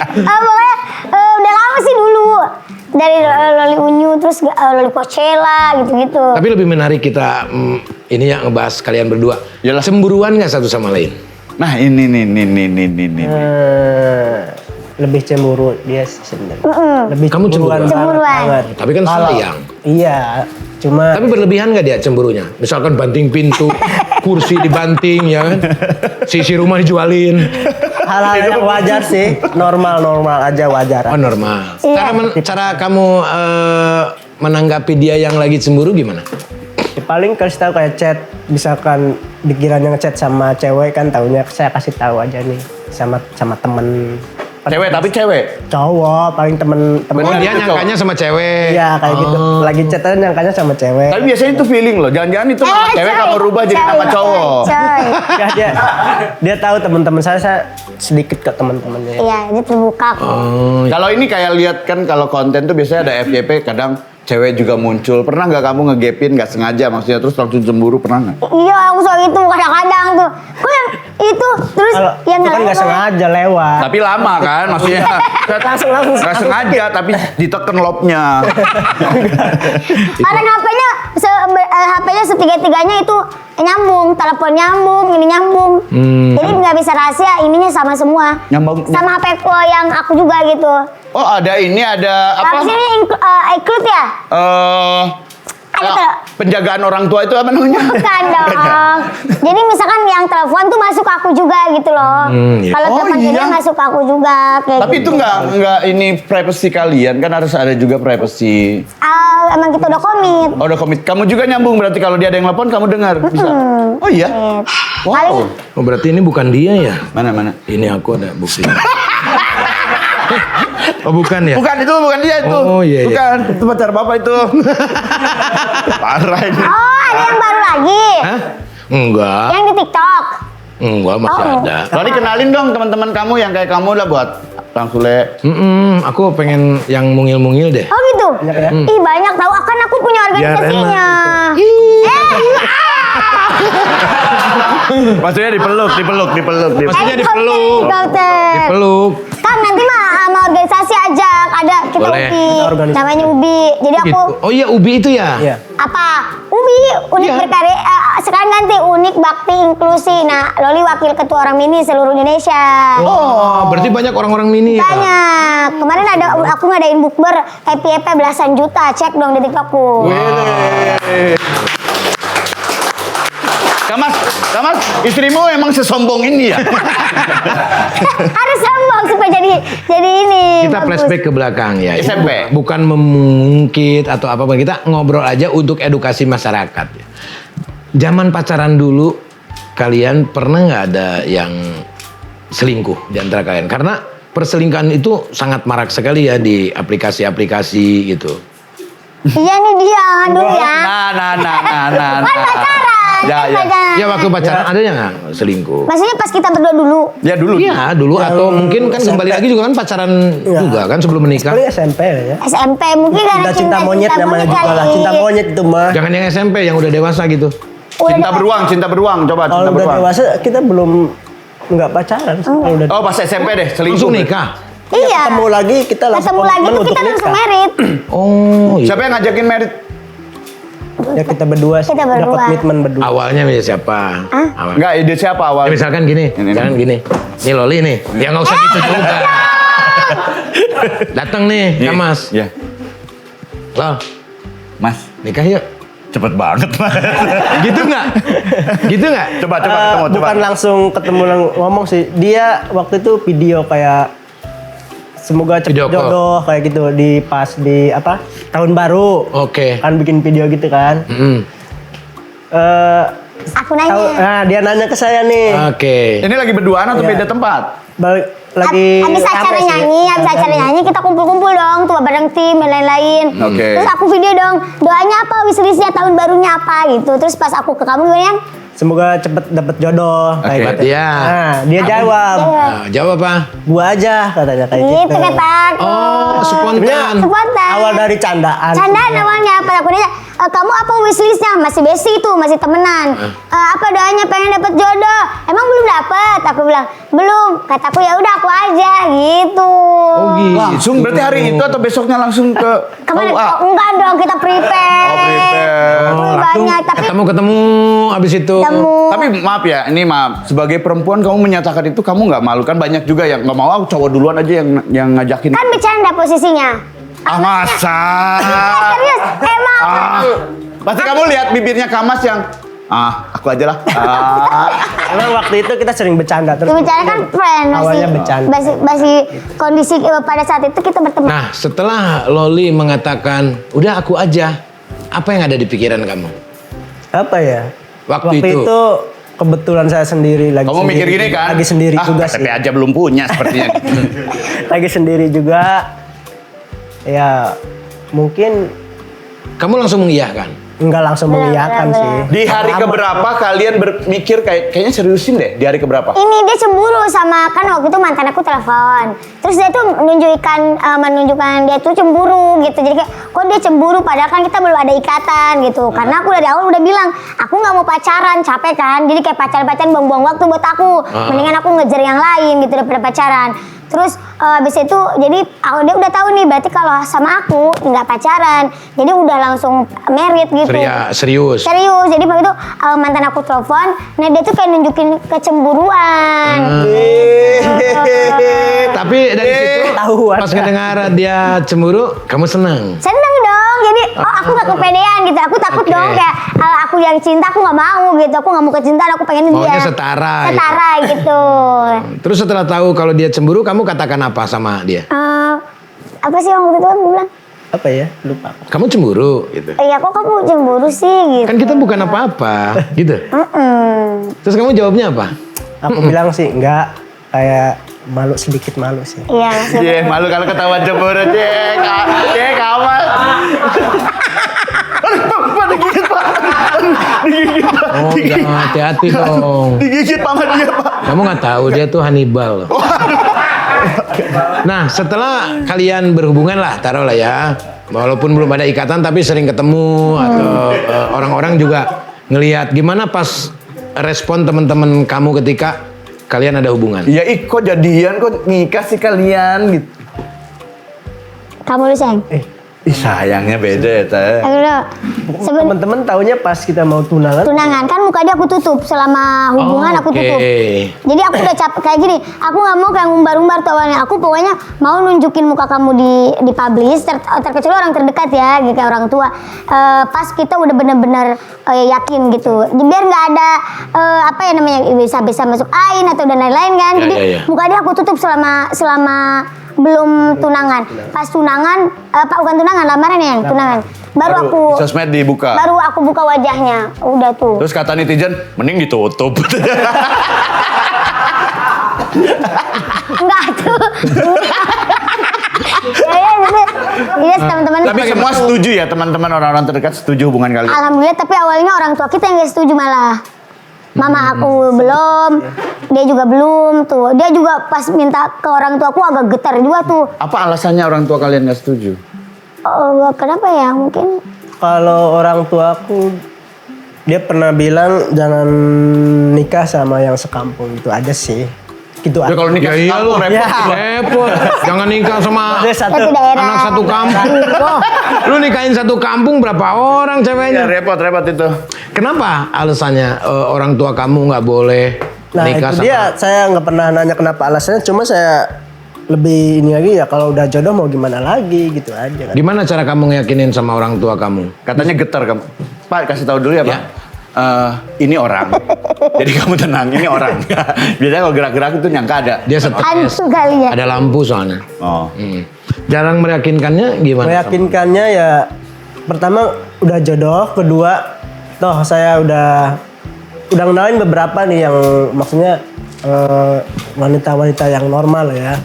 Pokoknya udah lama sih dulu. Dari Loli Unyu terus Loli Coachella gitu-gitu. Tapi lebih menarik kita ini ya ngebahas kalian berdua. Yalah. Cemburuan nggak satu sama lain? Nah ini nih. Lebih cemburu dia sebenarnya. Lebih Kamu cemburuan? Cemburuan. banget. Tapi kan Kalau- sayang. Iya, cuma Tapi berlebihan nggak dia cemburunya? Misalkan banting pintu, kursi dibanting ya kan? Sisi rumah dijualin. hal-hal yang wajar sih, normal aja wajar. Oh normal. Iya. Cara kamu menanggapi dia yang lagi cemburu gimana? Ya, paling kasih tahu kayak chat, misalkan dikiranya ngechat sama cewek kan taunya saya kasih tahu aja nih sama temen. Cewek tapi cewek. Cowok paling temen. Oh, dia nyangkanya sama cewek. Iya kayak gitu. Lagi chatan nyangkanya sama cewek. Tapi biasanya itu feeling loh. Jangan-jangan itu nama cewek coy. kamu rubah jadi nama Coy, cowok. coy. Enggak, dia tahu teman-teman saya sedikit ke teman-temannya. Iya, dia terbuka. Oh, Kalau ini kayak lihat kan kalau konten tuh biasanya ada FYP kadang cewek juga muncul. Pernah nggak kamu ngegepin nggak sengaja maksudnya terus langsung cemburu pernah nggak? Iya, aku soal itu kadang-kadang tuh. Kok yang itu terus Kalau yang itu kan nggak sengaja lewat. Tapi lama kan maksudnya. Langsung. Nggak sengaja tapi diteken lobnya. Kadang HP-nya setiga-tiganya itu nyambung, telepon nyambung, ini nyambung. Jadi nggak bisa rahasia, ininya sama semua. Nyambung. Sama HP yang aku juga gitu. Oh ada ini ada Apa apa? sih ini iCloud ya? Ada tuh. Penjagaan orang tua itu apa namanya? Bukan dong. Jadi misalkan yang telepon tuh masuk ke aku juga gitu loh. iya. Kalau Oh, telepon iya. dia masuk ke aku juga kayak Tapi itu gitu. nggak ini privacy kalian kan harus ada juga privacy. Emang kita udah komit. Oh udah komit. Kamu juga nyambung berarti kalau dia ada yang telepon kamu dengar bisa. Oh iya. Paling Wow. oh berarti ini bukan dia ya? Mana. Ini aku ada bukti. Oh bukan ya? Bukan itu bukan dia itu. Oh, iya, iya. Bukan itu pacar bapak itu. Parah ini. oh ada yang baru lagi. Hah? Enggak. Yang di TikTok. Enggak masih Oh. ada. Loli kenalin dong teman-teman kamu yang kayak kamu lah buat Bang Sule. Aku pengen yang mungil-mungil deh. Oh gitu. Banyak ya? Ih banyak tahu. Akan aku punya organisasinya. Maksudnya dipeluk. Maksudnya Helikopter. dipeluk. Kang nanti mah sama organisasi ajak, ada kita Boleh. UBI, Kita organisasi. namanya UBI. Jadi aku Gitu. Oh iya Ubi itu ya? Iya. apa? UBI unik Iya. berkarya. Sekarang ganti unik bakti inklusi. Nah, Loli wakil ketua orang mini seluruh Indonesia. Oh, berarti banyak orang-orang mini ya? Banyak. Kemarin ada aku ngadain bukber FYP belasan juta. Cek dong di TikTokku. Kamas, istrimu emang sesombong ini ya? Harus sombong supaya jadi ini. Kita bagus. flashback ke belakang ya. Ini SMP. Bukan memungkit atau apa-apa. Kita ngobrol aja untuk edukasi masyarakat. Zaman pacaran dulu, kalian pernah nggak ada yang selingkuh di antara kalian? Karena perselingkuhan itu sangat marak sekali ya di aplikasi-aplikasi gitu. Iya nih dia dulu ya. Nah. Kan pacaran. Ya, kan ya. pacaran. Ya waktu pacaran ada nggak selingkuh? Maksudnya pas kita berdua dulu. Ya dulu. Iya dulu atau mungkin kan kembali SMP. lagi juga kan pacaran Iya. juga kan sebelum menikah. Paling SMP ya. SMP mungkin karena Cinta monyet namanya juga lah. kali. Cinta monyet itu mah. Jangan yang SMP yang udah dewasa gitu. Udah Cinta beruang, coba Kalau cinta udah beruang. dewasa kita belum nggak pacaran. Kalau udah Oh, pas SMP deh, selingkuh. Langsung nikah. Iya. ketemu lagi kita langsung Ketemu lagi komitmen tuh untuk kita langsung nikah. merit. Oh iya. Siapa yang ngajakin merit? Ya kita berdua sih. Kita Udah berdua. komitmen berdua. Awalnya siapa? Awal. Enggak, ide siapa Ya, awal? misalkan gini, Ini. misalkan gini. Nih Loli nih. Ya nggak usah gitu juga. Datang nih, Iya. Kamas. Iya. Lol, Mas, nikah yuk. cepet banget, Mas. Gitu nggak? Gitu nggak? Coba ketemu, coba. Bukan langsung ketemu ngomong sih. Dia waktu itu video kayak semoga cepet Video call. jodoh kayak gitu di pas di apa tahun baru. Oke. Kan bikin video gitu kan. Mm. Eh, Aku nanya. nah dia nanya ke saya nih. Oke. Ini lagi berduaan atau Iya. beda tempat? Balik lagi Habis acara rame sih. nyanyi, habis acara nyanyi kita kumpul-kumpul dong, tuh bareng tim dan lain-lain. Oke. Terus aku video dong, doanya apa, wishlistnya tahun barunya apa gitu. Terus pas aku ke kamu gimana? Semoga cepet dapet jodoh kayak Oke. gitu. Iya. Nah, dia jawab, Nah, jawab apa? gua aja katanya kayak Gitu gitu. kata aku. Oh, spontan. Spontan. Awal dari candaan. Candaan awalnya, pas aku nanya, kamu apa wishlistnya? Masih basic itu, masih temenan. Apa doanya pengen dapet jodoh? Emang belum dapet? Aku bilang, belum. Kataku ya udah aku aja gitu. Oh gitu. Langsung berarti hari itu atau besoknya langsung ke Kemarin, KUA? enggak dong, kita prepare. Oh, prepare. Oh, Banyak, tapi ketemu abis itu. ketemu. Tapi maaf ya, ini maaf. Sebagai perempuan kamu menyatakan itu kamu nggak malu kan? Banyak juga yang nggak mau, cowok duluan aja yang ngajakin. Kan bercanda posisinya. Ah masa? Serius, emang. Pasti kamu lihat bibirnya Kamas yang aku aja lah. Emang waktu itu kita sering bercanda terus. Bercanda kan friend masih. Awalnya bercanda. Masih kondisi pada saat itu kita berteman. Nah, setelah Loli mengatakan, udah aku aja, apa yang ada di pikiran kamu? Apa ya? Waktu itu. kebetulan saya sendiri lagi. Kamu mikir gini kan? Lagi sendiri juga KTP sih. aja belum punya sepertinya. Lagi sendiri juga. Ya mungkin Kamu langsung mengiyakan. nggak langsung mengiyakan benar, sih. Di hari keberapa kalian berpikir kayaknya seriusin deh di hari keberapa? Ini dia cemburu sama, kan waktu itu mantan aku telepon. Terus dia tuh menunjukkan dia tuh cemburu gitu. Jadi kayak kok dia cemburu padahal kan kita belum ada ikatan gitu. Karena aku dari awal udah bilang, aku nggak mau pacaran, capek kan. Jadi kayak pacaran buang-buang waktu buat aku. Mendingan aku ngejar yang lain gitu daripada pacaran. Terus abis itu jadi dia udah tahu nih berarti kalau sama aku nggak pacaran. Jadi udah langsung merit gitu. Serius. Serius, jadi waktu itu mantan aku telepon, nah dia tuh kayak nunjukin kecemburuan. Tapi dari situ, Tahuan. pas kedengar dia cemburu, kamu seneng. Seneng dong, jadi aku gak kepedean gitu, aku takut Oke. dong kayak aku yang cinta aku gak mau gitu, aku gak mau kecintaan, aku pengen Maunya dia. setara gitu. Setara gitu. Terus setelah tahu kalau dia cemburu, kamu katakan apa sama dia? Apa sih yang waktu itu aku bilang? Apa ya? Lupa. Kamu cemburu gitu. Iya kok kamu cemburu sih gitu. Kan kita bukan apa-apa, gitu. Terus kamu jawabnya apa? Aku bilang sih enggak, kayak malu, sedikit malu sih. Iya maksudnya. Malu kalau ketahuan cemburu, Cek, Kamas. Pak, digigit, Pak. Digigit, Pak. Oh, jangan hati-hati dong. Digigit sama dia, Pak. Kamu nggak tahu dia tuh Hannibal loh. Nah, setelah kalian berhubungan lah, taruh lah ya. Walaupun belum ada ikatan tapi sering ketemu atau orang-orang juga ngelihat gimana pas respon teman-teman kamu ketika kalian ada hubungan? Iya, kok jadian, kok nikah sih kalian gitu. Kamu lu sayang. Sayangnya beda ya, Teh. Aku dulu. Teman-teman taunya pas kita mau tunangan. Tunangan kan muka dia aku tutup selama hubungan aku tutup. Jadi aku udah capek kayak gini. Aku nggak mau kayak ngumbar-ngumbar tuh awalnya. Aku pokoknya mau nunjukin muka kamu di publish terkecuali orang terdekat ya, gitu kayak orang tua. Pas kita udah benar-benar yakin gitu. Biar nggak ada apa ya namanya bisa masuk ain atau dan lain-lain kan. Jadi muka dia aku tutup selama belum tunangan. Pas tunangan, bukan tunangan, lamaran ya yang tunangan. Baru aku sosmed dibuka. Baru aku buka wajahnya, udah tuh. Terus kata netizen, mending ditutup. Enggak tuh. Iya teman-teman. Tapi semua setuju ya, teman-teman orang-orang terdekat setuju hubungan kalian. Alhamdulillah, tapi awalnya orang tua kita yang gak setuju malah. Mama aku belum, dia juga belum tuh. Dia juga pas minta ke orang tua aku agak getar juga tuh. Apa alasannya orang tua kalian gak setuju? Kenapa ya? Mungkin Kalau orang tua aku, dia pernah bilang jangan nikah sama yang sekampung, itu aja sih. Gitu Ya aja. kalau nikah iya lu repot. repot. Jangan nikah sama Ada satu daerah. anak satu kampung. Wah, lu nikahin satu kampung berapa orang Ya ceweknya? repot itu. Kenapa alasannya orang tua kamu nggak boleh Nah nikah itu sama? dia, saya nggak pernah nanya kenapa alasannya, cuma saya lebih ini lagi ya, kalau udah jodoh mau gimana lagi gitu aja kan. Gimana cara kamu ngeyakinin sama orang tua kamu? Katanya getar kamu. Pak, kasih tahu dulu ya, Pak. Ya. Ini orang. Jadi kamu tenang, ini orang. Biasanya kalau gerak-gerak itu nyangka ada. Dia stres. hantu kali ya. Ada lampu soalnya. Oh. Jarang meyakinkannya gimana? Meyakinkannya ya, pertama udah jodoh, kedua toh saya udah kenalin beberapa nih yang maksudnya wanita-wanita yang normal ya.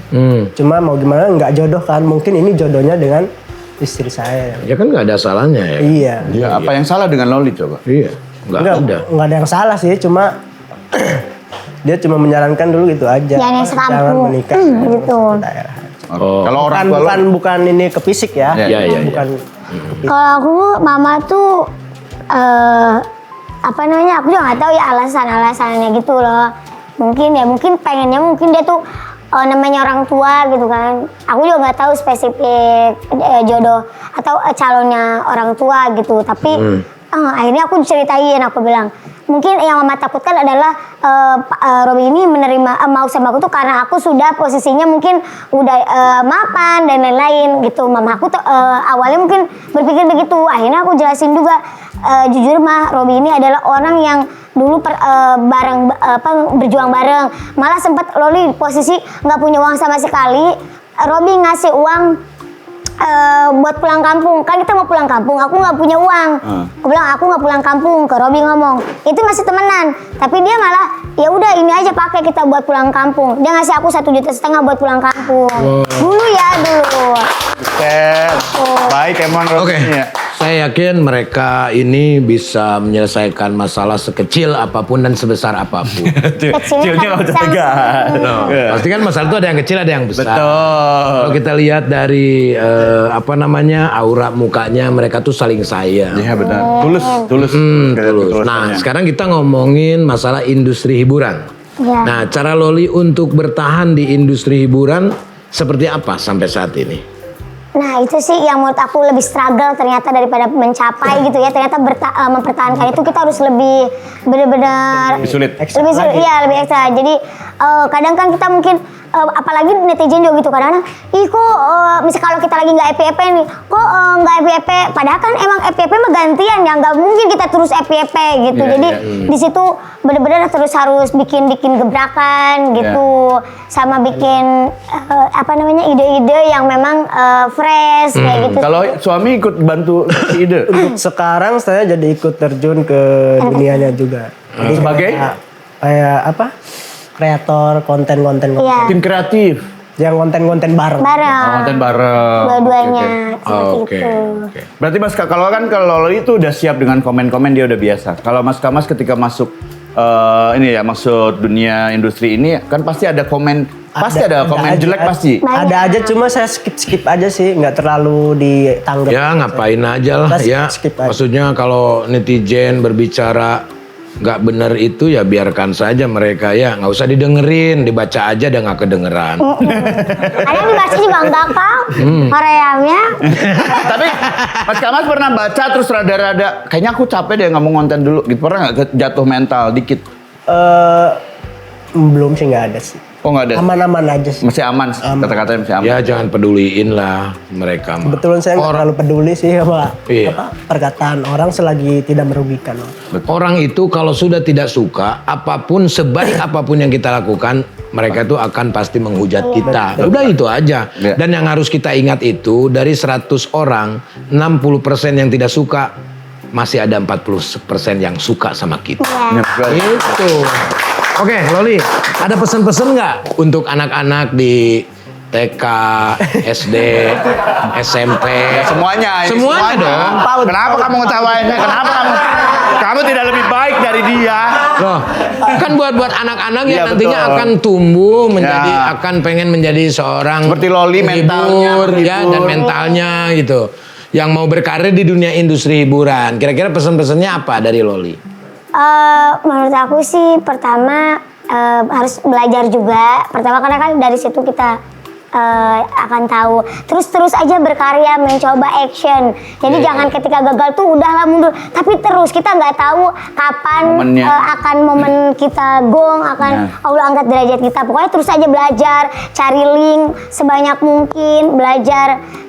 Cuma mau gimana nggak jodoh kan, mungkin ini jodohnya dengan istri saya. Ya kan nggak ada salahnya ya. Iya. Iya, apa yang salah dengan Loli coba? Iya. Nggak ada. Nggak ada yang salah sih, cuma dia cuma menyarankan dulu gitu aja. Jangan yang sekampung. Jangan menikah gitu. di daerah. Oh. Kalau orang tua Bukan ini ke fisik ya. Iya. Bukan. Kalau aku mama tuh apa namanya? Aku juga nggak tahu ya alasannya gitu loh. Mungkin pengennya dia tuh namanya orang tua gitu kan. Aku juga nggak tahu spesifik jodoh atau calonnya orang tua gitu. Tapi akhirnya aku ceritain, aku bilang mungkin yang mama takutkan adalah Robi ini menerima mau sama aku tuh karena aku sudah posisinya mungkin udah mapan dan lain-lain gitu. Mama aku tuh awalnya mungkin berpikir begitu. Akhirnya aku jelasin juga jujur mah Robi ini adalah orang yang dulu berjuang bareng. Malah sempat Loli posisi nggak punya uang sama sekali. Robi ngasih uang buat pulang kampung, kan kita mau pulang kampung, aku nggak punya uang. Aku bilang aku nggak pulang kampung, ke Robi ngomong itu masih temenan, tapi dia malah ya udah ini aja pakai kita buat pulang kampung. Dia ngasih aku 1,5 juta buat pulang kampung. Dulu. Baik emang Oke. Robi ya. Saya yakin mereka ini bisa menyelesaikan masalah sekecil apapun dan sebesar apapun. Kecilnya udah tegas. No, pasti kan masalah itu ada yang kecil ada yang besar. Betul. Kalau kita lihat dari aura mukanya mereka tuh saling sayang. Iya benar. Tulus. Tulus. Ketulusannya. Nah, sekarang kita ngomongin masalah industri hiburan. Ya. Nah, cara Loli untuk bertahan di industri hiburan seperti apa sampai saat ini? Nah itu sih yang menurut aku lebih struggle ternyata daripada mencapai gitu ya. Ternyata mempertahankan itu kita harus lebih benar-benar Lebih sulit. lebih ekstra. Jadi kadang kan kita mungkin apalagi netizen juga gitu kadang-kadang kok misal kalau kita lagi nggak FYP nih kok nggak FYP, padahal kan emang FYP mah gantian ya, nggak mungkin kita terus FYP gitu. Jadi di situ benar-benar terus harus bikin gebrakan gitu, sama bikin ide-ide yang memang fresh kayak gitu. Kalau suami ikut bantu ide Sekarang saya jadi ikut terjun ke dunianya juga. Jadi sebagai kayak apa? Kreator konten. Iya. tim kreatif. Yang konten bareng. Konten bareng. Dua-duanya seperti Oke. itu. Berarti Mas kalau Loli itu udah siap dengan komen-komen, dia udah biasa. Kalau Mas Kamas ketika masuk masuk dunia industri ini kan pasti ada komen Pasti ada komen aja. jelek pasti. Ada aja, cuma saya skip aja sih, nggak terlalu ditanggap. Ya ngapain aja lah Kita ya. skip aja. Maksudnya kalau netizen berbicara nggak benar itu ya biarkan saja mereka ya, nggak usah didengerin, dibaca aja dan nggak kedengeran. Kadang dibaca juga enggak kang. Koreanya. Tapi Mas Kamas pernah baca terus rada-rada kayaknya aku capek deh nggak mau ngonten dulu gitu. Pernah nggak jatuh mental dikit? Belum sih, nggak ada sih. Oh nggak ada. Aman-aman aja sih. Masih aman. Kata-katanya masih aman. Ya jangan peduliin lah mereka mah. Kebetulan saya nggak terlalu peduli sih sama Iya. perkataan orang selagi tidak merugikan. Orang itu kalau sudah tidak suka, apapun sebaik apapun yang kita lakukan, mereka itu akan pasti menghujat kita. Udah itu aja. Iya. Dan yang harus kita ingat itu dari 100 orang, 60% yang tidak suka, masih ada 40% yang suka sama kita. Itu. Oke, Loli, ada pesan-pesan nggak untuk anak-anak di TK, SD, SMP? Semuanya. ini Semuanya dong. Kenapa kamu ngetawainnya? Kenapa kamu tidak lebih baik dari dia? Loh, kan buat anak-anak yang Iya, nantinya betul. akan tumbuh menjadi Ya. akan pengen menjadi seorang Seperti Loli, penghibur, mentalnya ya, menghibur. dan mentalnya gitu. Yang mau berkarir di dunia industri hiburan. Kira-kira pesan-pesannya apa dari Loli? Menurut aku sih pertama harus belajar juga. Pertama karena kan dari situ kita akan tahu. Terus aja berkarya, mencoba action. Jadi jangan ketika gagal tuh udahlah mundur. Tapi terus kita nggak tahu kapan Momennya. akan momen kita gong, akan Allah angkat derajat kita. Pokoknya terus aja belajar, cari link sebanyak mungkin, belajar.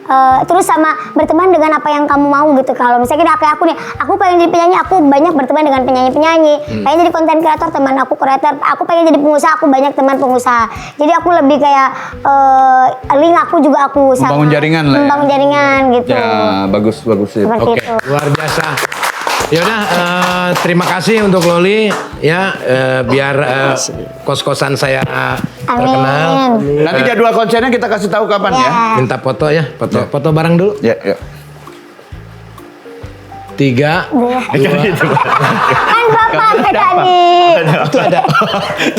Terus sama berteman dengan apa yang kamu mau gitu. Kalau misalnya kayak aku nih, aku pengen jadi penyanyi, aku banyak berteman dengan penyanyi-penyanyi. Pengen jadi konten kreator, teman aku kreator. Aku pengen jadi pengusaha, aku banyak teman pengusaha. Jadi aku lebih kayak link aku juga aku sama Membangun jaringan lah ya. membangun jaringan gitu. Ya bagus sih. Seperti Oke, itu. luar biasa. Ya udah, terima kasih untuk Loli ya, biar kos-kosan saya terkenal. Amin. Nanti jadwal konsernya kita kasih tahu kapan ya. Minta foto ya, foto bareng dulu. Ya, ya. 3, Kan bapak tadi. itu ada.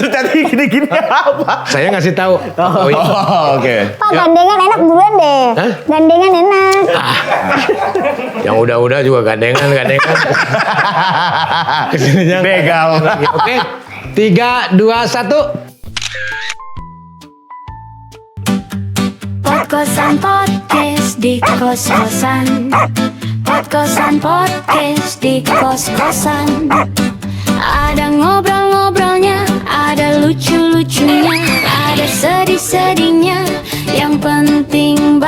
Terus tadi gini-gini apa? Saya ngasih tahu. Oh, iya. Oh, oke. Pak gandengan enak buruan deh. Hah? Gandengan enak. Yang udah-udah juga gandengan. Kesininya Begal. Oke, 3, 2, 1. Kos-kosan podcast di kos-kosan. Kos-kosan podcast di kos-kosan. Ada ngobrol-ngobrolnya, ada lucu-lucunya, ada sedih-sedihnya. Yang penting